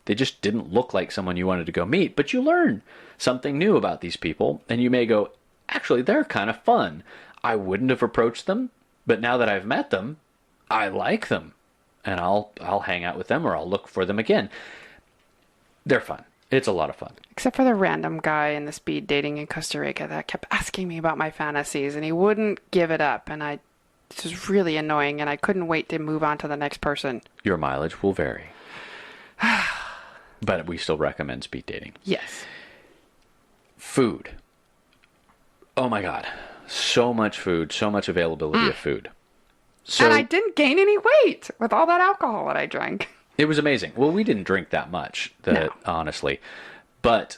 [SPEAKER 2] they just didn't look like someone you wanted to go meet, but you learn something new about these people, and you may go, actually, they're kind of fun. I wouldn't have approached them, but now that I've met them, I like them, and I'll hang out with them, or I'll look for them again. They're fun. It's a lot of fun.
[SPEAKER 1] Except for the random guy in the speed dating in Costa Rica that kept asking me about my fantasies, and he wouldn't give it up, and this was really annoying, and I couldn't wait to move on to the next person.
[SPEAKER 2] Your mileage will vary. But we still recommend speed dating.
[SPEAKER 1] Yes.
[SPEAKER 2] Food. Oh my God. So much food, so much availability of food. So
[SPEAKER 3] And I didn't gain any weight with all that alcohol that I drank.
[SPEAKER 2] it was amazing. Well, we didn't drink that much, honestly. But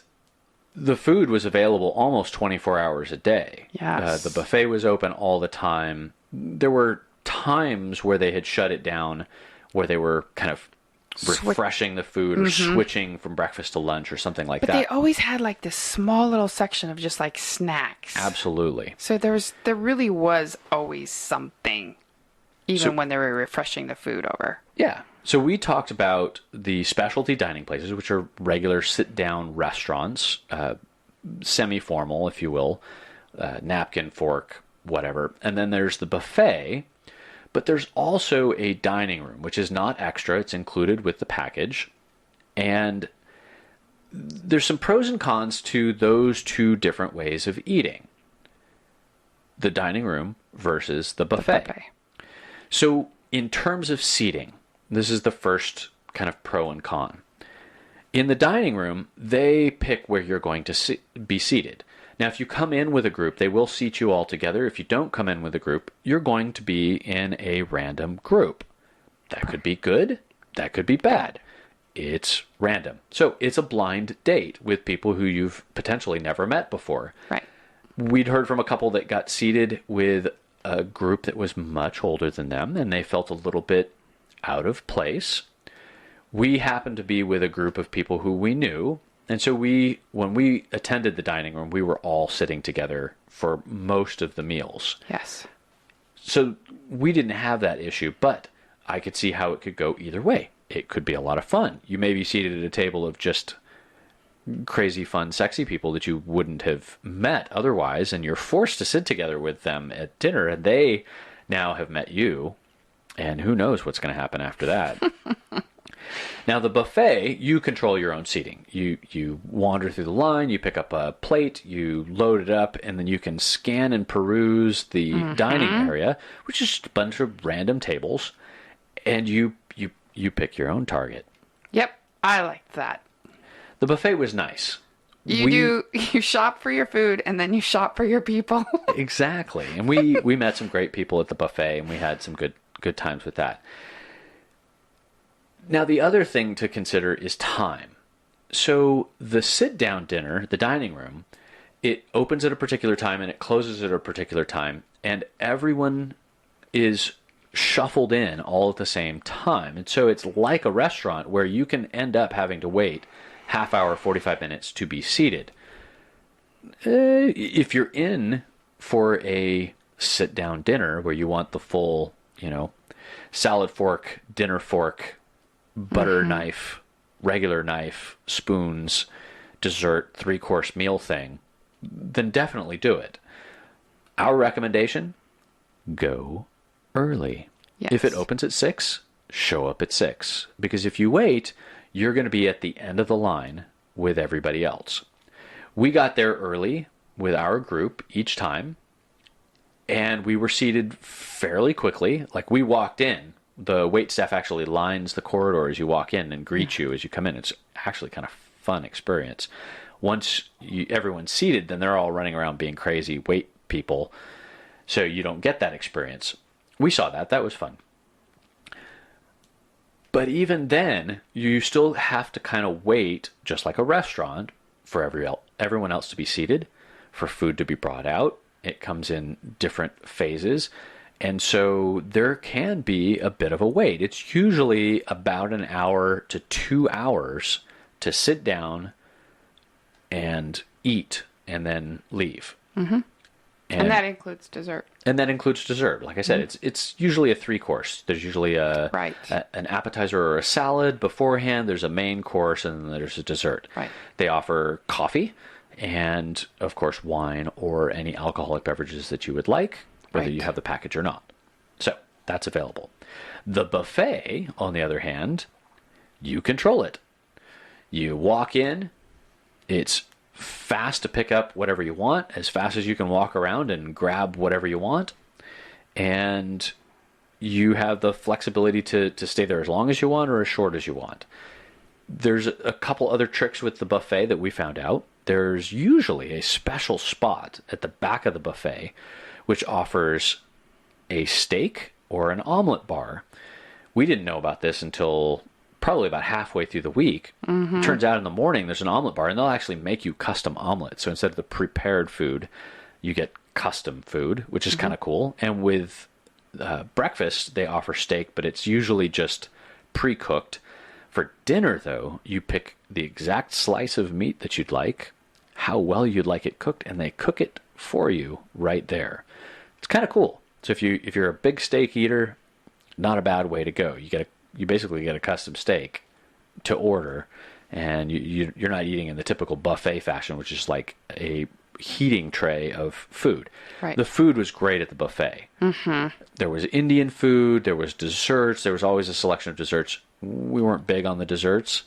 [SPEAKER 2] the food was available almost 24 hours a day.
[SPEAKER 3] Yes.
[SPEAKER 2] The buffet was open all the time. There were times where they had shut it down, where they were kind of refreshing the food or switching from breakfast to lunch or something like
[SPEAKER 3] But
[SPEAKER 2] that.
[SPEAKER 3] they always had like this small little section of just like snacks.
[SPEAKER 2] Absolutely.
[SPEAKER 3] So there really was always something, even when they were refreshing the food over.
[SPEAKER 2] Yeah. So we talked about the specialty dining places, which are regular sit-down restaurants, semi-formal, if you will, napkin, fork, whatever. And then there's the buffet, but there's also a dining room, which is not extra. It's included with the package. And there's some pros and cons to those two different ways of eating. The dining room versus the buffet. So in terms of seating, this is the first kind of pro and con. In the dining room, they pick where you're going to be seated. Now, if you come in with a group, they will seat you all together. If you don't come in with a group, you're going to be in a random group. That could be good. That could be bad. It's random. So it's a blind date with people who you've potentially never met before.
[SPEAKER 3] Right.
[SPEAKER 2] We'd heard from a couple that got seated with a group that was much older than them, and they felt a little bit out of place. We happened to be with a group of people who we knew, and so when we attended the dining room, we were all sitting together for most of the meals.
[SPEAKER 3] Yes.
[SPEAKER 2] So we didn't have that issue, but I could see how it could go either way. It could be a lot of fun. You may be seated at a table of just crazy, fun, sexy people that you wouldn't have met otherwise, and you're forced to sit together with them at dinner, and they now have met you, and who knows what's going to happen after that. Now, the buffet, you control your own seating. You wander through the line, you pick up a plate, you load it up, and then you can scan and peruse the dining area, which is just a bunch of random tables, and you pick your own target.
[SPEAKER 3] Yep, I liked that.
[SPEAKER 2] The buffet was nice.
[SPEAKER 3] You shop for your food and then you shop for your people.
[SPEAKER 2] Exactly. And we met some great people at the buffet, and we had some good times with that. Now, the other thing to consider is time. So the sit-down dinner, the dining room, it opens at a particular time and it closes at a particular time, and everyone is shuffled in all at the same time. And so it's like a restaurant where you can end up having to wait half hour, 45 minutes to be seated. If you're in for a sit-down dinner where you want the full, salad fork, dinner fork, butter knife, regular knife, spoons, dessert, 3-course meal thing, then definitely do it. Our recommendation, go early.
[SPEAKER 3] Yes.
[SPEAKER 2] If it opens at 6, show up at 6. Because if you wait, you're going to be at the end of the line with everybody else. We got there early with our group each time, and we were seated fairly quickly. Like, we walked in. The wait staff actually lines the corridor as you walk in and greet you as you come in. It's actually kind of fun experience. Once everyone's seated, then they're all running around being crazy wait people, so you don't get that experience. We saw that. That was fun. But even then, you still have to kind of wait, just like a restaurant, for everyone else to be seated, for food to be brought out. It comes in different phases. And so there can be a bit of a wait. It's usually about an hour to 2 hours to sit down and eat and then leave.
[SPEAKER 3] Mm-hmm. And that includes dessert.
[SPEAKER 2] And that includes dessert. Like I said, it's usually a 3-course. There's usually an appetizer or a salad beforehand. There's a main course, and then there's a dessert.
[SPEAKER 3] Right.
[SPEAKER 2] They offer coffee and, of course, wine or any alcoholic beverages that you would like, whether you have the package or not. So that's available. The buffet, on the other hand, you control it. You walk in. It's fast to pick up whatever you want, as fast as you can walk around and grab whatever you want. And you have the flexibility to stay there as long as you want or as short as you want. There's a couple other tricks with the buffet that we found out. there's usually a special spot at the back of the buffet which offers a steak or an omelet bar. We didn't know about this until probably about halfway through the week.
[SPEAKER 3] Mm-hmm.
[SPEAKER 2] Turns out in the morning there's an omelet bar, and they'll actually make you custom omelets. So instead of the prepared food, you get custom food, which is kind of cool. And with breakfast, they offer steak, but it's usually just pre-cooked. For dinner, though, you pick the exact slice of meat that you'd like, how well you'd like it cooked, and they cook it for you right there. It's kind of cool. So if you're a big steak eater, not a bad way to go. You basically get a custom steak to order, and you're not eating in the typical buffet fashion, which is like a heating tray of food.
[SPEAKER 3] Right.
[SPEAKER 2] The food was great at the buffet. Mm-hmm. There was Indian food, there was desserts, there was always a selection of desserts. We weren't big on the desserts,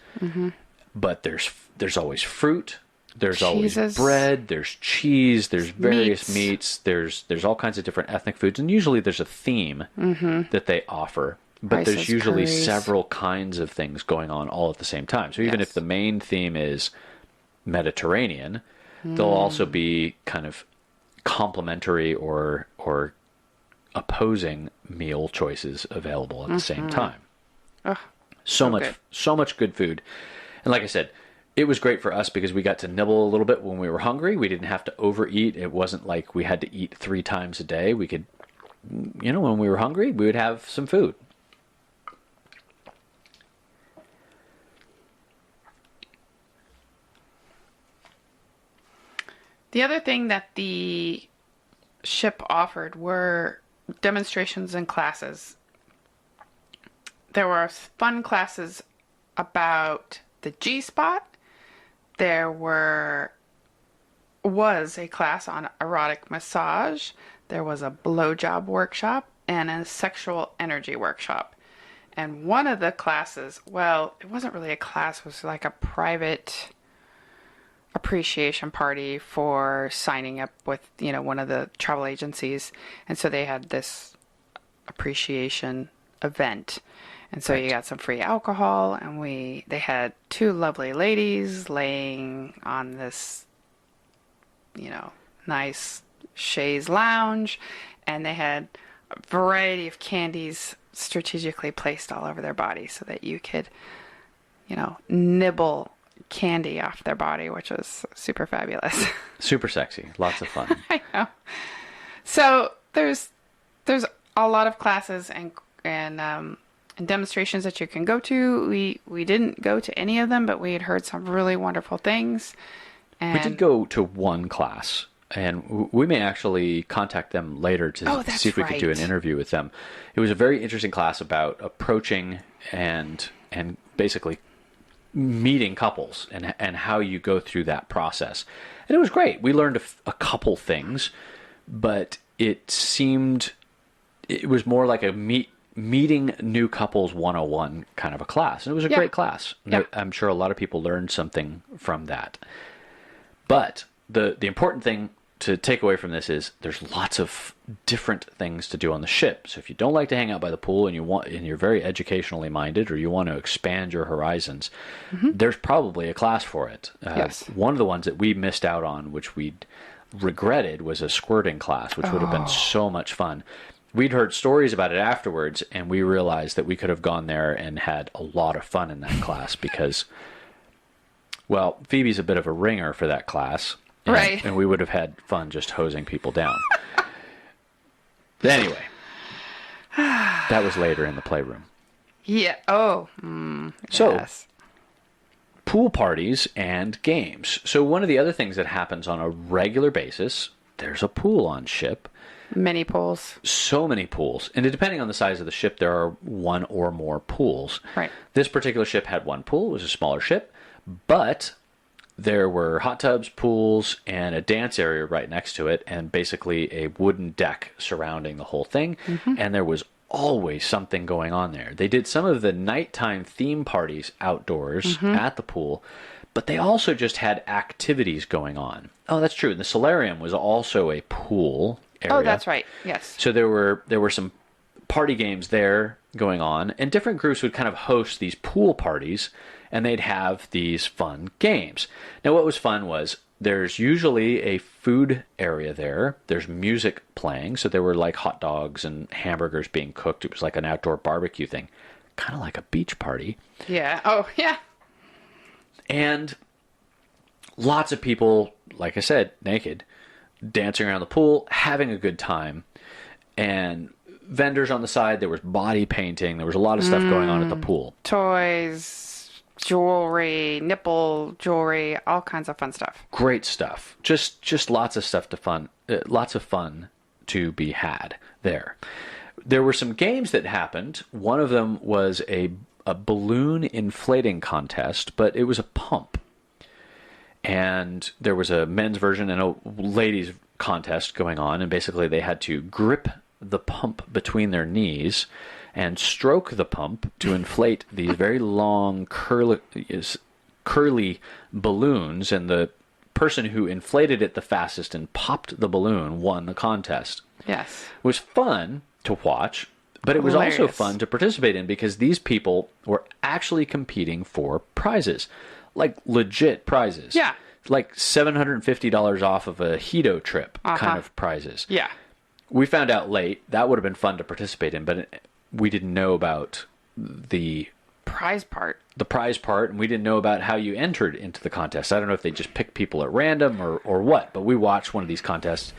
[SPEAKER 2] but there's always fruit, there's
[SPEAKER 3] Cheeses.
[SPEAKER 2] always bread, there's cheese, there's various meats, there's all kinds of different ethnic foods, and usually there's a theme that they offer. But
[SPEAKER 3] Rice's
[SPEAKER 2] there's usually
[SPEAKER 3] curries.
[SPEAKER 2] several kinds of things going on all at the same time. So even if the main theme is Mediterranean, there'll also be kind of complementary or opposing meal choices available at the same time.
[SPEAKER 3] Oh,
[SPEAKER 2] So
[SPEAKER 3] good.
[SPEAKER 2] much good food. And like I said, it was great for us because we got to nibble a little bit when we were hungry. We didn't have to overeat. It wasn't like we had to eat 3 times a day. We could, when we were hungry, we would have some food.
[SPEAKER 3] The other thing that the ship offered were demonstrations and classes. There were fun classes about the G-spot. There was a class on erotic massage. There was a blowjob workshop and a sexual energy workshop. And one of the classes, well, it wasn't really a class, it was like a private appreciation party for signing up with, one of the travel agencies. And so they had this appreciation event. And so you got some free alcohol, and they had 2 lovely ladies laying on this, nice chaise lounge, and they had a variety of candies strategically placed all over their body so that you could, nibble candy off their body, which was super fabulous.
[SPEAKER 2] Super sexy. Lots of fun.
[SPEAKER 3] I know. So there's a lot of classes and demonstrations that you can go to. We didn't go to any of them, but we had heard some really wonderful things. And
[SPEAKER 2] We did go to one class, and we may actually contact them later to see if we could do an interview with them. It was a very interesting class about approaching and basically meeting couples and how you go through that process. And it was great. We learned a couple things, but it was more like a meeting new couples 101 kind of a class. And it was a great class.
[SPEAKER 3] Yeah.
[SPEAKER 2] I'm sure a lot of people learned something from that. But the important thing to take away from this is there's lots of different things to do on the ship. So if you don't like to hang out by the pool and you're very educationally minded, or you want to expand your horizons, there's probably a class for it.
[SPEAKER 3] Yes.
[SPEAKER 2] One of the ones that we missed out on, which we regretted, was a squirting class, which would have been so much fun. We'd heard stories about it afterwards, and we realized that we could have gone there and had a lot of fun in that class because, well, Phoebe's a bit of a ringer for that class.
[SPEAKER 3] Right.
[SPEAKER 2] And we would have had fun just hosing people down. But anyway, that was later in the playroom.
[SPEAKER 3] Yeah. Oh.
[SPEAKER 2] So,
[SPEAKER 3] yes.
[SPEAKER 2] pool parties and games. So one of the other things that happens on a regular basis, there's a pool on ship.
[SPEAKER 3] Many pools.
[SPEAKER 2] So many pools. And depending on the size of the ship, there are 1 or more pools.
[SPEAKER 3] Right.
[SPEAKER 2] This particular ship had 1 pool. It was a smaller ship. But there were hot tubs, pools, and a dance area right next to it, and basically a wooden deck surrounding the whole thing. And there was always something going on there. They did some of the nighttime theme parties outdoors at the pool, but they also just had activities going on. Oh, that's true. And the solarium was also a pool area.
[SPEAKER 3] Oh, that's right. Yes.
[SPEAKER 2] So there were some party games there going on, and different groups would kind of host these pool parties, and they'd have these fun games. Now, what was fun was There's usually a food area there. There's music playing. So there were like hot dogs and hamburgers being cooked. It was like an outdoor barbecue thing, kind of like a beach party.
[SPEAKER 3] Yeah. Oh, yeah.
[SPEAKER 2] And lots of people, like I said, naked, dancing around the pool, having a good time. And vendors on the side. There was body painting. There was a lot of stuff going on at the pool.
[SPEAKER 3] Toys, jewelry, nipple jewelry, all kinds of fun stuff.
[SPEAKER 2] Great stuff. Just lots of stuff lots of fun to be had there. There were some games that happened. One of them was a balloon inflating contest, but it was a pump. And there was a men's version and a ladies contest going on, and basically they had to grip the pump between their knees and stroke the pump to inflate these very long curly balloons, and the person who inflated it the fastest and popped the balloon won the contest.
[SPEAKER 3] Yes.
[SPEAKER 2] It was fun to watch, but it was also fun to participate in because these people were actually competing for prizes, like legit prizes.
[SPEAKER 3] Yeah.
[SPEAKER 2] Like $750 off of a Hedo trip kind of prizes.
[SPEAKER 3] Yeah.
[SPEAKER 2] We found out late that would have been fun to participate in, but we didn't know about the
[SPEAKER 3] prize part,
[SPEAKER 2] and we didn't know about how you entered into the contest. I don't know if they just picked people at random or what, but we watched one of these contests.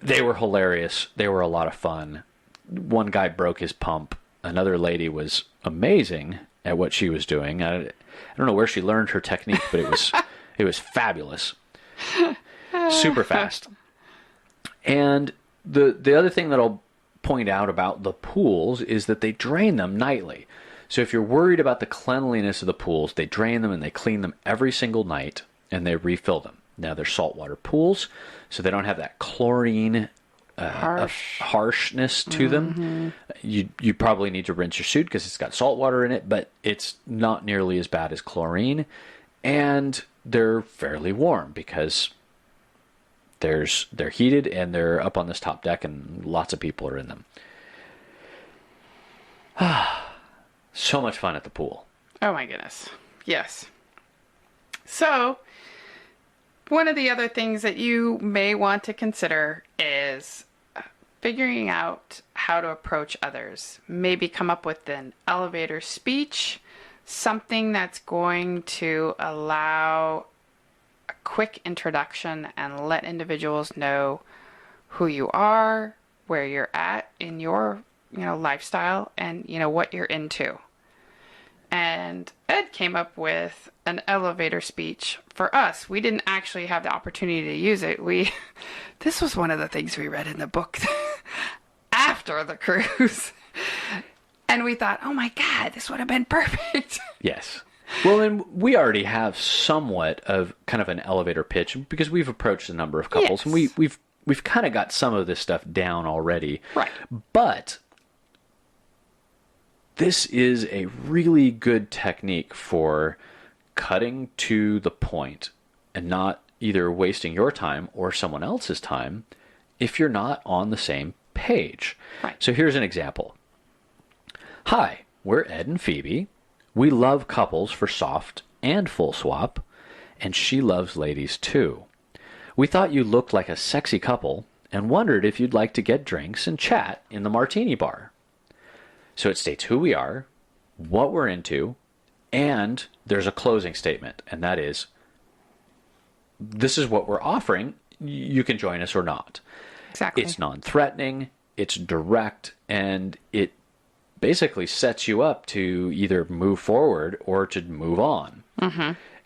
[SPEAKER 2] They were hilarious. They were a lot of fun. One guy broke his pump. Another lady was amazing at what she was doing. I don't know where she learned her technique, but it was fabulous. Super fast. And the other thing that I'll point out about the pools is that they drain them nightly. So if you're worried about the cleanliness of the pools, they drain them and they clean them every single night and they refill them. Now they're saltwater pools, so they don't have that chlorine harshness to them. You probably need to rinse your suit because it's got salt water in it, but it's not nearly as bad as chlorine. And they're fairly warm because they're heated and they're up on this top deck and lots of people are in them. So much fun at the pool.
[SPEAKER 3] Oh my goodness. Yes. So, one of the other things that you may want to consider is figuring out how to approach others. Maybe come up with an elevator speech, something that's going to allow a quick introduction and let individuals know who you are, where you're at in your, lifestyle, and what you're into. And Ed came up with an elevator speech for us. We didn't actually have the opportunity to use it. This was one of the things we read in the book after the cruise. And we thought, oh my God, this would have been perfect.
[SPEAKER 2] Yes. Well, and we already have somewhat of kind of an elevator pitch because we've approached a number of couples, and we've kind of got some of this stuff down already.
[SPEAKER 3] Right.
[SPEAKER 2] But this is a really good technique for cutting to the point and not either wasting your time or someone else's time if you're not on the same page.
[SPEAKER 3] Right.
[SPEAKER 2] So here's an example. Hi, we're Ed and Phoebe. We love couples for soft and full swap, and she loves ladies too. We thought you looked like a sexy couple and wondered if you'd like to get drinks and chat in the martini bar. So it states who we are, what we're into, and there's a closing statement, and that is, this is what we're offering. You can join us or not.
[SPEAKER 3] Exactly.
[SPEAKER 2] It's non-threatening, it's direct, and it basically sets you up to either move forward or to move on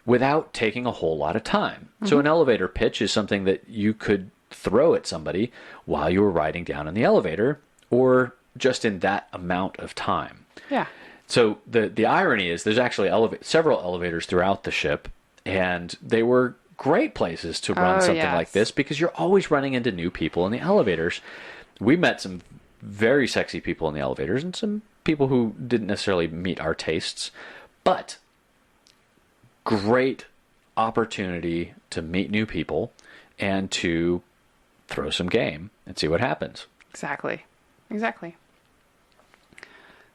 [SPEAKER 2] without taking a whole lot of time. So an elevator pitch is something that you could throw at somebody while you were riding down in the elevator or just in that amount of time.
[SPEAKER 3] Yeah.
[SPEAKER 2] So the irony is there's actually several elevators throughout the ship, and they were great places to run something like this because you're always running into new people in the elevators. We met some very sexy people in the elevators and some people who didn't necessarily meet our tastes, but great opportunity to meet new people and to throw some game and see what happens.
[SPEAKER 3] Exactly.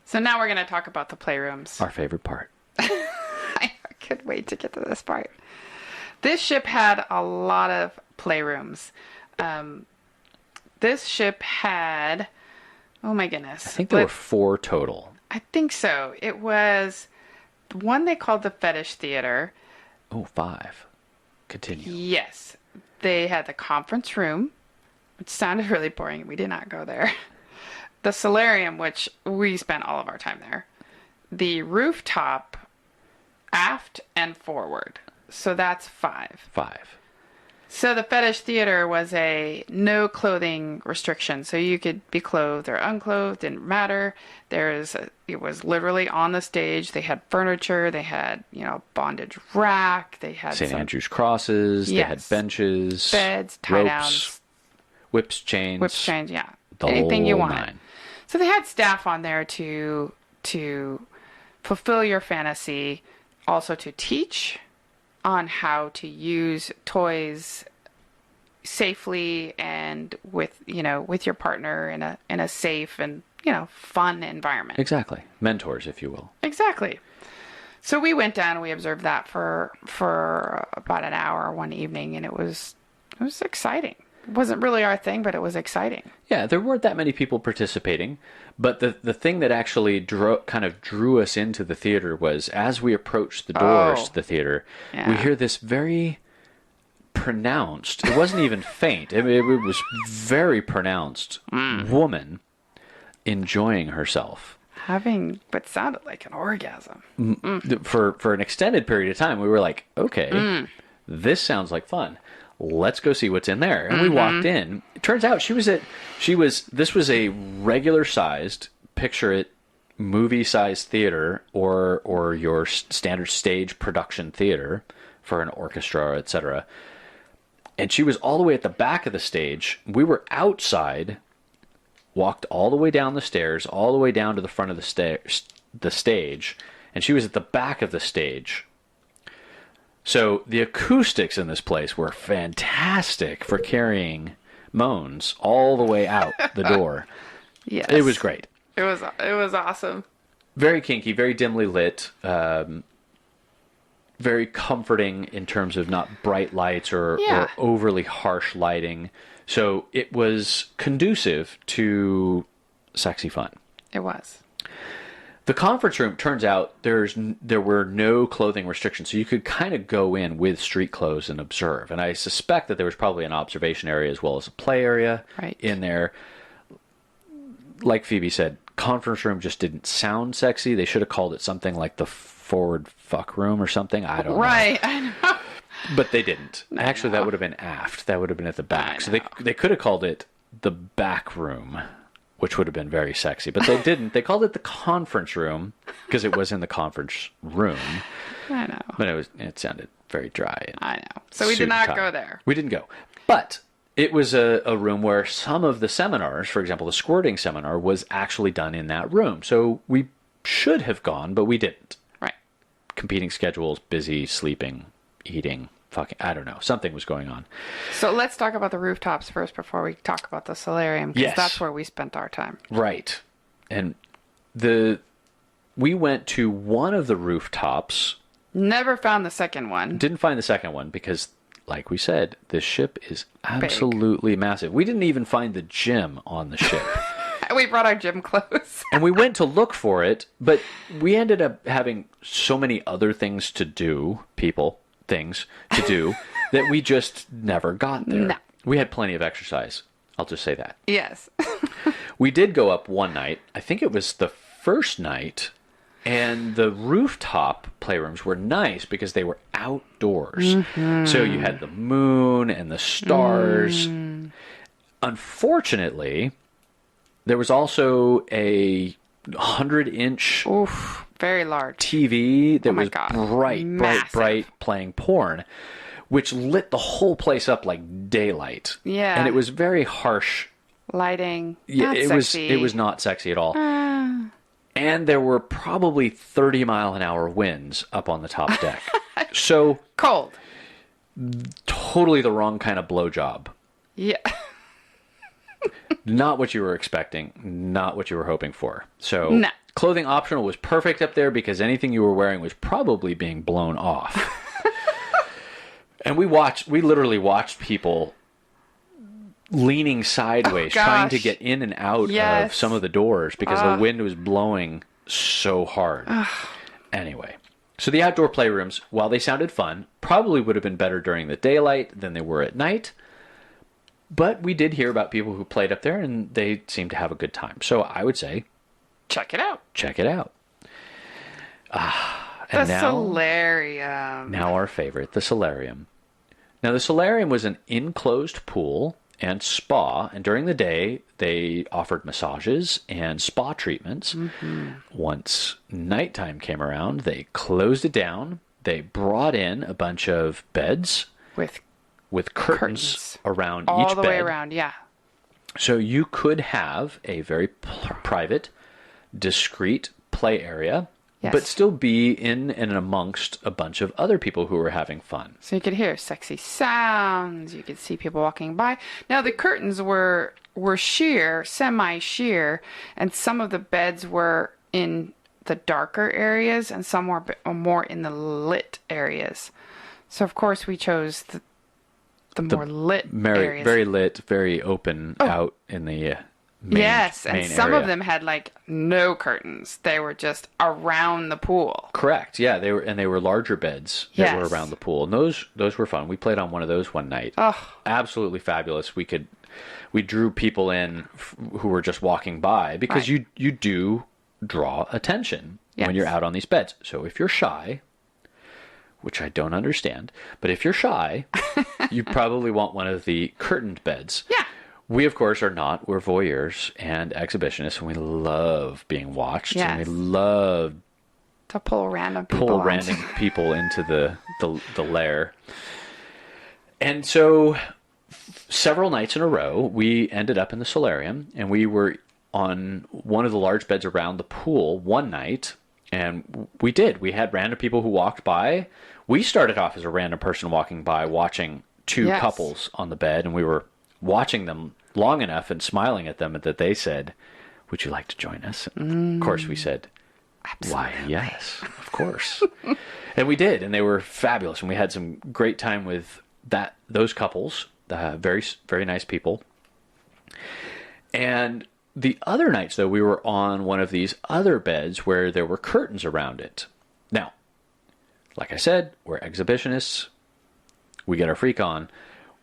[SPEAKER 3] So now we're going to talk about the playrooms.
[SPEAKER 2] Our favorite part.
[SPEAKER 3] I could wait to get to this part. This ship had a lot of playrooms. This ship had, oh my goodness.
[SPEAKER 2] I think there were 4 total.
[SPEAKER 3] I think so. It was one they called the Fetish Theater.
[SPEAKER 2] Oh, 5. Continue.
[SPEAKER 3] Yes. They had the conference room, which sounded really boring. We did not go there. The solarium, which we spent all of our time there. The rooftop, aft and forward. So that's 5.
[SPEAKER 2] 5.
[SPEAKER 3] So the Fetish Theater was a no clothing restriction. So you could be clothed or unclothed, didn't matter. It was literally on the stage. They had furniture. They had, bondage rack. They had
[SPEAKER 2] St. Andrew's crosses. Yes. They had benches.
[SPEAKER 3] Beds, tie-downs.
[SPEAKER 2] Whips, chains.
[SPEAKER 3] Yeah.
[SPEAKER 2] The
[SPEAKER 3] Anything you wanted.
[SPEAKER 2] 9.
[SPEAKER 3] So they had staff on there to fulfill your fantasy, also to teach on how to use toys safely and with your partner in a safe and fun environment.
[SPEAKER 2] Exactly. Mentors, if you will.
[SPEAKER 3] Exactly. So we went down and we observed that for about an hour one evening, and it was exciting. It wasn't really our thing, but it was exciting.
[SPEAKER 2] Yeah, there weren't that many people participating, but the thing that actually drew us into the theater was as we approached the doors to the theater, we hear this very pronounced, it wasn't even faint, it was very pronounced woman enjoying herself.
[SPEAKER 3] Having what sounded like an orgasm.
[SPEAKER 2] For an extended period of time, we were like, okay, this sounds like fun. Let's go see what's in there. And we walked in. It turns out this was a regular sized, picture it, movie sized theater or your standard stage production theater for an orchestra, etc. And she was all the way at the back of the stage. We were outside, walked all the way down the stairs, all the way down to the front of the stage, and she was at the back of the stage. So the acoustics in this place were fantastic for carrying moans all the way out the door.
[SPEAKER 3] Yes.
[SPEAKER 2] It was great.
[SPEAKER 3] It was awesome.
[SPEAKER 2] Very kinky, very dimly lit, very comforting in terms of not bright lights or overly harsh lighting. So it was conducive to sexy fun.
[SPEAKER 3] It was.
[SPEAKER 2] The conference room, turns out there were no clothing restrictions, so you could kind of go in with street clothes and observe. And I suspect that there was probably an observation area as well as a play area in there. Like Phoebe said, conference room just didn't sound sexy. They should have called it something like the forward fuck room or something. I don't know.
[SPEAKER 3] Right, I know.
[SPEAKER 2] But they didn't. Actually, that would have been aft. That would have been at the back. So they could have called it the back room, which would have been very sexy. But they didn't. They called it the conference room because it was in the conference room.
[SPEAKER 3] I know.
[SPEAKER 2] But it sounded very dry. And
[SPEAKER 3] I know. So we did not go there.
[SPEAKER 2] We didn't go. But it was a room where some of the seminars, for example, the squirting seminar, was actually done in that room. So we should have gone, but we didn't.
[SPEAKER 3] Right.
[SPEAKER 2] Competing schedules, busy, sleeping, eating, fucking, I don't know. Something was going on.
[SPEAKER 3] So let's talk about the rooftops first before we talk about the solarium, because that's where we spent our time.
[SPEAKER 2] Right. And we went to one of the rooftops.
[SPEAKER 3] Never found the second one.
[SPEAKER 2] Didn't find the second one because, like we said, this ship is absolutely massive. We didn't even find the gym on the ship.
[SPEAKER 3] We brought our gym clothes.
[SPEAKER 2] And we went to look for it, but we ended up having so many other things to do, that we just never got there.
[SPEAKER 3] No.
[SPEAKER 2] We had plenty of exercise. I'll just say that.
[SPEAKER 3] Yes.
[SPEAKER 2] We did go up one night. I think it was the first night. And the rooftop playrooms were nice because they were outdoors. Mm-hmm. So you had the moon and the stars. Unfortunately, there was also a 100-inch
[SPEAKER 3] very large
[SPEAKER 2] TV that was
[SPEAKER 3] Massive.
[SPEAKER 2] bright, playing porn, which lit the whole place up like daylight.
[SPEAKER 3] Yeah.
[SPEAKER 2] And it was very harsh.
[SPEAKER 3] Lighting.
[SPEAKER 2] Yeah,
[SPEAKER 3] not
[SPEAKER 2] it
[SPEAKER 3] sexy.
[SPEAKER 2] was not sexy at all. And there were probably 30-mile-an-hour winds up on the top deck. So
[SPEAKER 3] cold.
[SPEAKER 2] Totally the wrong kind of blowjob.
[SPEAKER 3] Yeah.
[SPEAKER 2] Not what you were expecting. Not what you were hoping for. So clothing optional was perfect up there because anything you were wearing was probably being blown off. And we literally watched people leaning sideways, trying to get in and out of some of the doors because the wind was blowing so hard. Anyway, so the outdoor playrooms, while they sounded fun, probably would have been better during the daylight than they were at night. But we did hear about people who played up there, and they seemed to have a good time. So I would say,
[SPEAKER 3] check it out.
[SPEAKER 2] Check it out.
[SPEAKER 3] And the solarium.
[SPEAKER 2] Now our favorite, the solarium. Now the solarium was an enclosed pool and spa, and during the day they offered massages and spa treatments. Once nighttime came around, they closed it down. They brought in a bunch of beds with curtains around each bed.
[SPEAKER 3] All the way around, yeah.
[SPEAKER 2] So you could have a very private, discreet play area, but still be in and amongst a bunch of other people who were having fun.
[SPEAKER 3] So you could hear sexy sounds. You could see people walking by. Now, the curtains were sheer, semi-sheer, and some of the beds were in the darker areas and some were more in the lit areas. So, of course, we chose the more lit areas.
[SPEAKER 2] Very lit, very open out in the main
[SPEAKER 3] some
[SPEAKER 2] area.
[SPEAKER 3] of them had no curtains. They were just around the pool.
[SPEAKER 2] Correct. Yeah, they were larger beds that were around the pool. And those were fun. We played on one of those one night. Absolutely fabulous. We drew people in who were just walking by because you do draw attention when you're out on these beds. So if you're shy, which I don't understand, but if you're shy, you probably want one of the curtained beds.
[SPEAKER 3] Yeah.
[SPEAKER 2] We, of course, are not. We're voyeurs and exhibitionists, and we love being watched, and we love
[SPEAKER 3] to pull random people
[SPEAKER 2] into the lair. And so several nights in a row, we ended up in the solarium, and we were on one of the large beds around the pool one night, and we had random people who walked by. We started off as a random person walking by, watching two couples on the bed, and we were watching them long enough and smiling at them that they said, "Would you like to join us?" Of course, we said, "Why, yes, of course." And we did, and they were fabulous, and we had some great time with those couples, very, very nice people. And the other nights, though, we were on one of these other beds where there were curtains around it. Now, like I said, we're exhibitionists. We get our freak on.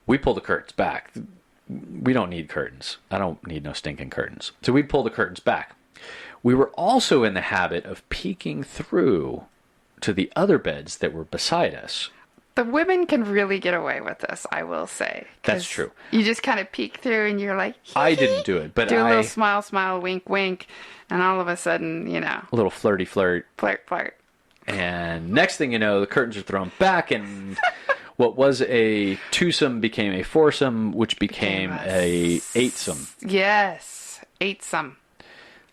[SPEAKER 2] We pull the curtains back. We don't need curtains. I don't need no stinking curtains. So we'd pull the curtains back. We were also in the habit of peeking through to the other beds that were beside us.
[SPEAKER 3] The women can really get away with this, I will say.
[SPEAKER 2] That's true.
[SPEAKER 3] You just kind of peek through and you're like, hee-hee.
[SPEAKER 2] I didn't do it, but
[SPEAKER 3] do a little smile, wink, wink, and all of a sudden,
[SPEAKER 2] a little flirty flirt.
[SPEAKER 3] Flirt.
[SPEAKER 2] And next thing you know, the curtains are thrown back, and what was a twosome became a foursome, which became a eightsome.
[SPEAKER 3] Yes, eightsome.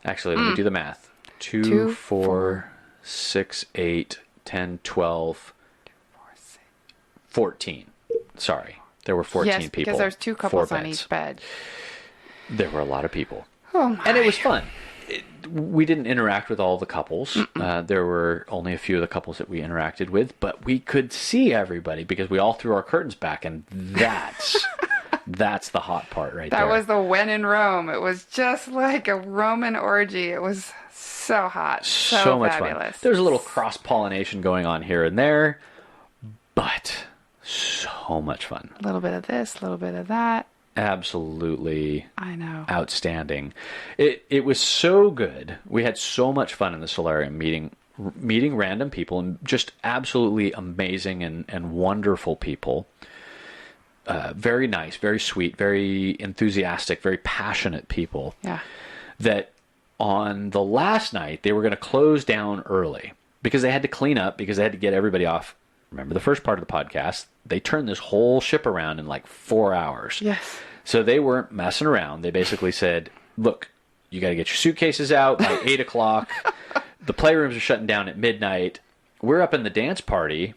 [SPEAKER 2] Actually, let me do the math. 2, 4, 6, 8, 10, 12, 14. Sorry. There were 14 people. Yes,
[SPEAKER 3] because there's two couples on each bed.
[SPEAKER 2] There were a lot of people.
[SPEAKER 3] Oh my.
[SPEAKER 2] And it was fun. We didn't interact with all the couples. There were only a few of the couples that we interacted with, but we could see everybody because we all threw our curtains back, and that's the hot part right there.
[SPEAKER 3] That was the when in Rome. It was just like a Roman orgy. It was so hot. So
[SPEAKER 2] much
[SPEAKER 3] fabulous.
[SPEAKER 2] fun. There's a little cross-pollination going on here and there, but so much fun.
[SPEAKER 3] A little bit of this, a little bit of that.
[SPEAKER 2] Absolutely.
[SPEAKER 3] I know.
[SPEAKER 2] Outstanding. It was so good. We had so much fun in the solarium meeting random people and just absolutely amazing and wonderful people. Very nice, very sweet, very enthusiastic, very passionate people.
[SPEAKER 3] Yeah.
[SPEAKER 2] That on the last night, they were going to close down early because they had to clean up, because they had to get everybody off. Remember the first part of the podcast? They turned this whole ship around in like 4 hours.
[SPEAKER 3] Yes.
[SPEAKER 2] So they weren't messing around. They basically said, look, you got to get your suitcases out by 8 o'clock. The playrooms are shutting down at midnight. We're up in the dance party,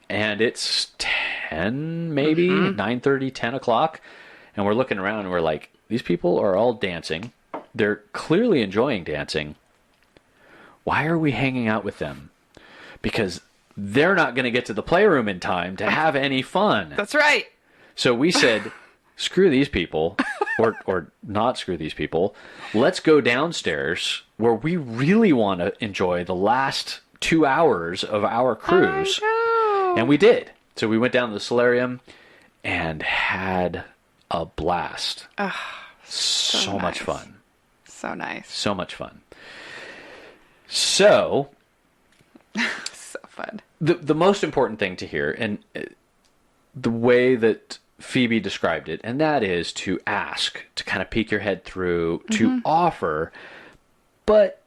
[SPEAKER 2] and it's 10, maybe, 9:30, 10 o'clock. And we're looking around, and we're like, these people are all dancing. They're clearly enjoying dancing. Why are we hanging out with them? Because they're not going to get to the playroom in time to have any fun.
[SPEAKER 3] That's right.
[SPEAKER 2] So we said, screw these people, or not screw these people. Let's go downstairs where we really want to enjoy the last 2 hours of our cruise.
[SPEAKER 3] I know.
[SPEAKER 2] And we did. So we went down to the solarium and had a blast. So much fun.
[SPEAKER 3] So nice.
[SPEAKER 2] So much fun. So...
[SPEAKER 3] So fun.
[SPEAKER 2] The most important thing to hear, and the way that Phoebe described it, and that is to ask, to kind of peek your head through, to offer, but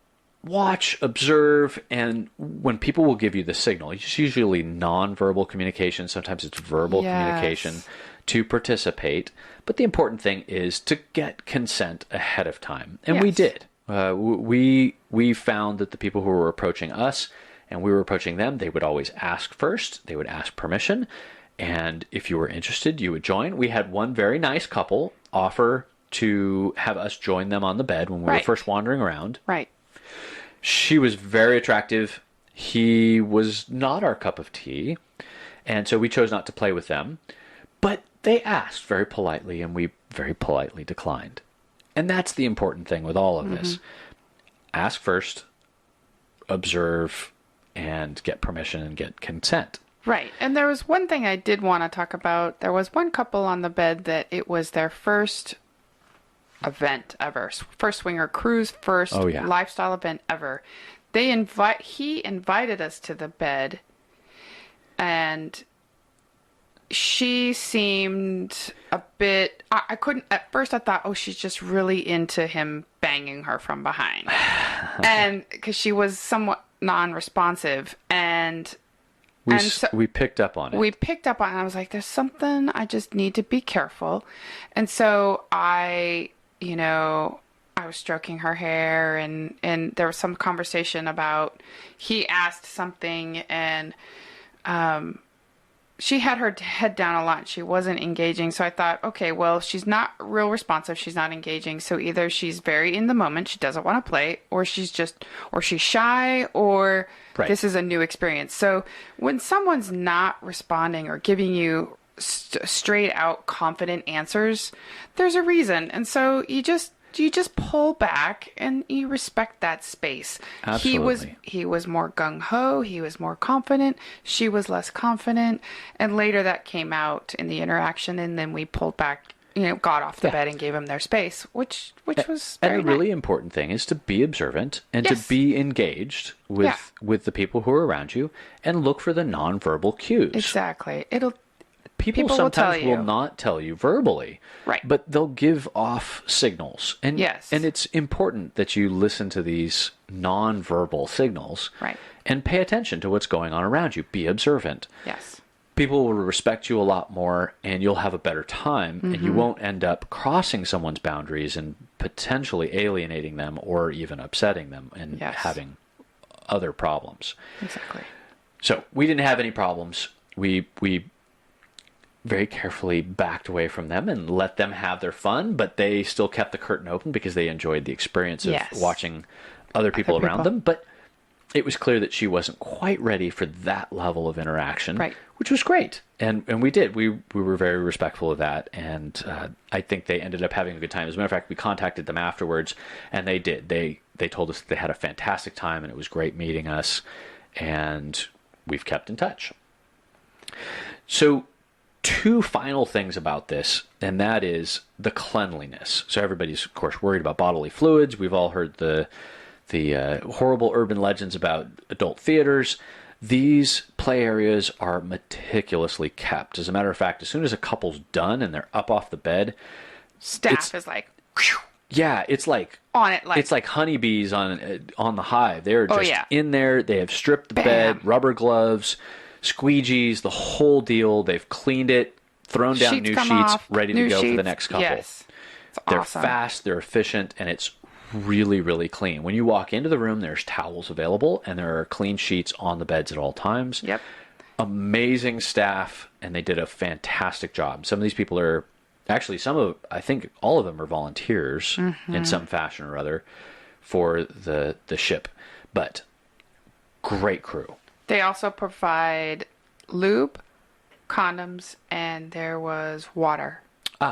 [SPEAKER 2] watch, observe, and when people will give you the signal, it's usually nonverbal communication, sometimes it's verbal communication, to participate. But the important thing is to get consent ahead of time. And we did. We found that the people who were approaching us and we were approaching them, they would always ask first. They would ask permission. And if you were interested, you would join. We had one very nice couple offer to have us join them on the bed when we were first wandering around.
[SPEAKER 3] Right.
[SPEAKER 2] She was very attractive. He was not our cup of tea. And so we chose not to play with them. But they asked very politely, and we very politely declined. And that's the important thing with all of this. Ask first, observe, and get permission and get consent.
[SPEAKER 3] Right. And there was one thing I did want to talk about. There was one couple on the bed that it was their first event ever. First swinger cruise, first lifestyle event ever. He invited us to the bed, and she seemed a bit, I couldn't, at first I thought, oh, she's just really into him banging her from behind. And because she was somewhat non-responsive, and
[SPEAKER 2] we picked up on it.
[SPEAKER 3] We picked up on it, and I was like, there's something, I just need to be careful. And so I was stroking her hair, and there was some conversation about, he asked something, and she had her head down a lot. She wasn't engaging. So I thought, okay, well, she's not real responsive. She's not engaging. So either she's very in the moment, she doesn't want to play, or she's shy, or this is a new experience. So when someone's not responding or giving you straight out confident answers, there's a reason. And so you just pull back and you respect that space.
[SPEAKER 2] Absolutely.
[SPEAKER 3] He was more gung-ho. He was more confident. She was less confident. And later that came out in the interaction, and then we pulled back, got off the bed and gave them their space, which was very
[SPEAKER 2] nice. And the really important thing is to be observant and to be engaged with the people who are around you and look for the nonverbal cues.
[SPEAKER 3] Exactly.
[SPEAKER 2] People sometimes will not tell you verbally,
[SPEAKER 3] right?
[SPEAKER 2] But they'll give off signals, and and it's important that you listen to these nonverbal signals,
[SPEAKER 3] right?
[SPEAKER 2] And pay attention to what's going on around you. Be observant.
[SPEAKER 3] Yes.
[SPEAKER 2] People will respect you a lot more, and you'll have a better time, and you won't end up crossing someone's boundaries and potentially alienating them or even upsetting them and having other problems.
[SPEAKER 3] Exactly.
[SPEAKER 2] So we didn't have any problems. We very carefully backed away from them and let them have their fun, but they still kept the curtain open because they enjoyed the experience of watching other people around them. But it was clear that she wasn't quite ready for that level of interaction, which was great. And we did. We were very respectful of that, and I think they ended up having a good time. As a matter of fact, we contacted them afterwards, and they did. They told us that they had a fantastic time, and it was great meeting us, and we've kept in touch. So 2 final things about this, and that is the cleanliness. So everybody's, of course, worried about bodily fluids. We've all heard the horrible urban legends about adult theaters. These play areas are meticulously kept. As a matter of fact, as soon as a couple's done and they're up off the bed,
[SPEAKER 3] staff is like,
[SPEAKER 2] yeah, it's like
[SPEAKER 3] on it, like
[SPEAKER 2] it's like honeybees on the hive. They're just in there. They have stripped the bed, rubber gloves, squeegees, the whole deal. They've cleaned it, thrown down new sheets, ready to go for the next couple.
[SPEAKER 3] Yes.
[SPEAKER 2] They're fast, they're efficient, and it's really, really clean. When you walk into the room, there's towels available, and there are clean sheets on the beds at all times.
[SPEAKER 3] Yep.
[SPEAKER 2] Amazing staff, and they did a fantastic job. Some of these people are, actually, I think all of them are volunteers in some fashion or other for the ship. But great crew.
[SPEAKER 3] They also provide lube, condoms, and there was water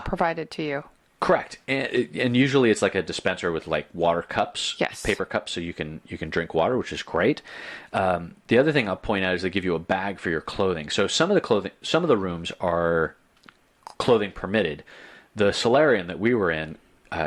[SPEAKER 3] provided to you.
[SPEAKER 2] Correct, and usually it's like a dispenser with like water cups,
[SPEAKER 3] Yes.
[SPEAKER 2] paper cups, so you can drink water, which is great. The other thing I'll point out is they give you a bag for your clothing. So some of the rooms are clothing permitted. The solarium that we were in,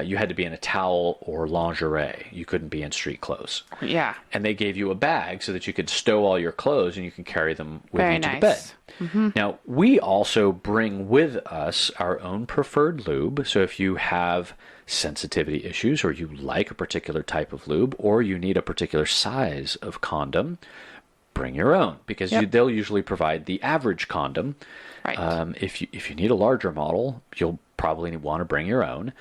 [SPEAKER 2] you had to be in a towel or lingerie. You couldn't be in street clothes.
[SPEAKER 3] Yeah.
[SPEAKER 2] And they gave you a bag so that you could stow all your clothes and you can carry them with
[SPEAKER 3] Very
[SPEAKER 2] you to
[SPEAKER 3] nice.
[SPEAKER 2] the bed. Mm-hmm. Now, we also bring with us our own preferred lube. So if you have sensitivity issues or you like a particular type of lube or you need a particular size of condom, bring your own because they'll usually provide the average condom.
[SPEAKER 3] Right.
[SPEAKER 2] If you need a larger model, you'll probably want to bring your own.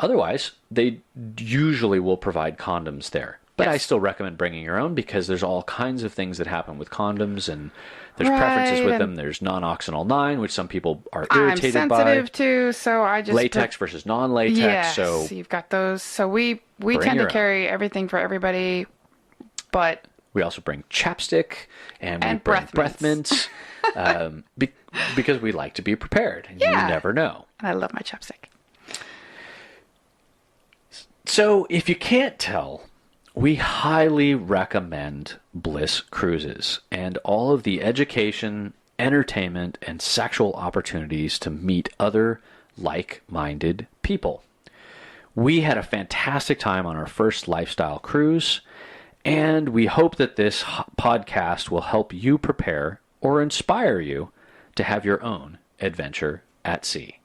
[SPEAKER 2] Otherwise, they usually will provide condoms there. But I still recommend bringing your own because there's all kinds of things that happen with condoms, and there's preferences with them. There's non-oxynol 9, which some people are irritated
[SPEAKER 3] I'm
[SPEAKER 2] by.
[SPEAKER 3] sensitive to, so I just
[SPEAKER 2] Latex versus non-latex.
[SPEAKER 3] Yes,
[SPEAKER 2] So
[SPEAKER 3] you've got those. So we tend to carry everything for everybody, but
[SPEAKER 2] we also bring chapstick and we bring
[SPEAKER 3] breath mints.
[SPEAKER 2] Because we like to be prepared. And you never know.
[SPEAKER 3] And I love my chapstick.
[SPEAKER 2] So if you can't tell, we highly recommend Bliss Cruises and all of the education, entertainment, and sexual opportunities to meet other like-minded people. We had a fantastic time on our first lifestyle cruise, and we hope that this podcast will help you prepare or inspire you to have your own adventure at sea.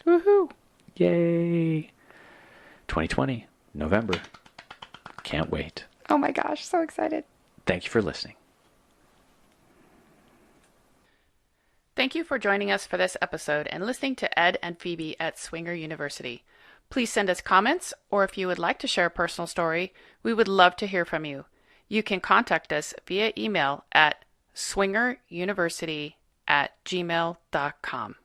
[SPEAKER 3] Woohoo!
[SPEAKER 2] Yay! 2020, November. Can't wait.
[SPEAKER 3] Oh my gosh, so excited.
[SPEAKER 2] Thank you for listening.
[SPEAKER 1] Thank you for joining us for this episode and listening to Ed and Phoebe at Swinger University. Please send us comments, or if you would like to share a personal story, we would love to hear from you. You can contact us via email at swingeruniversity@gmail.com.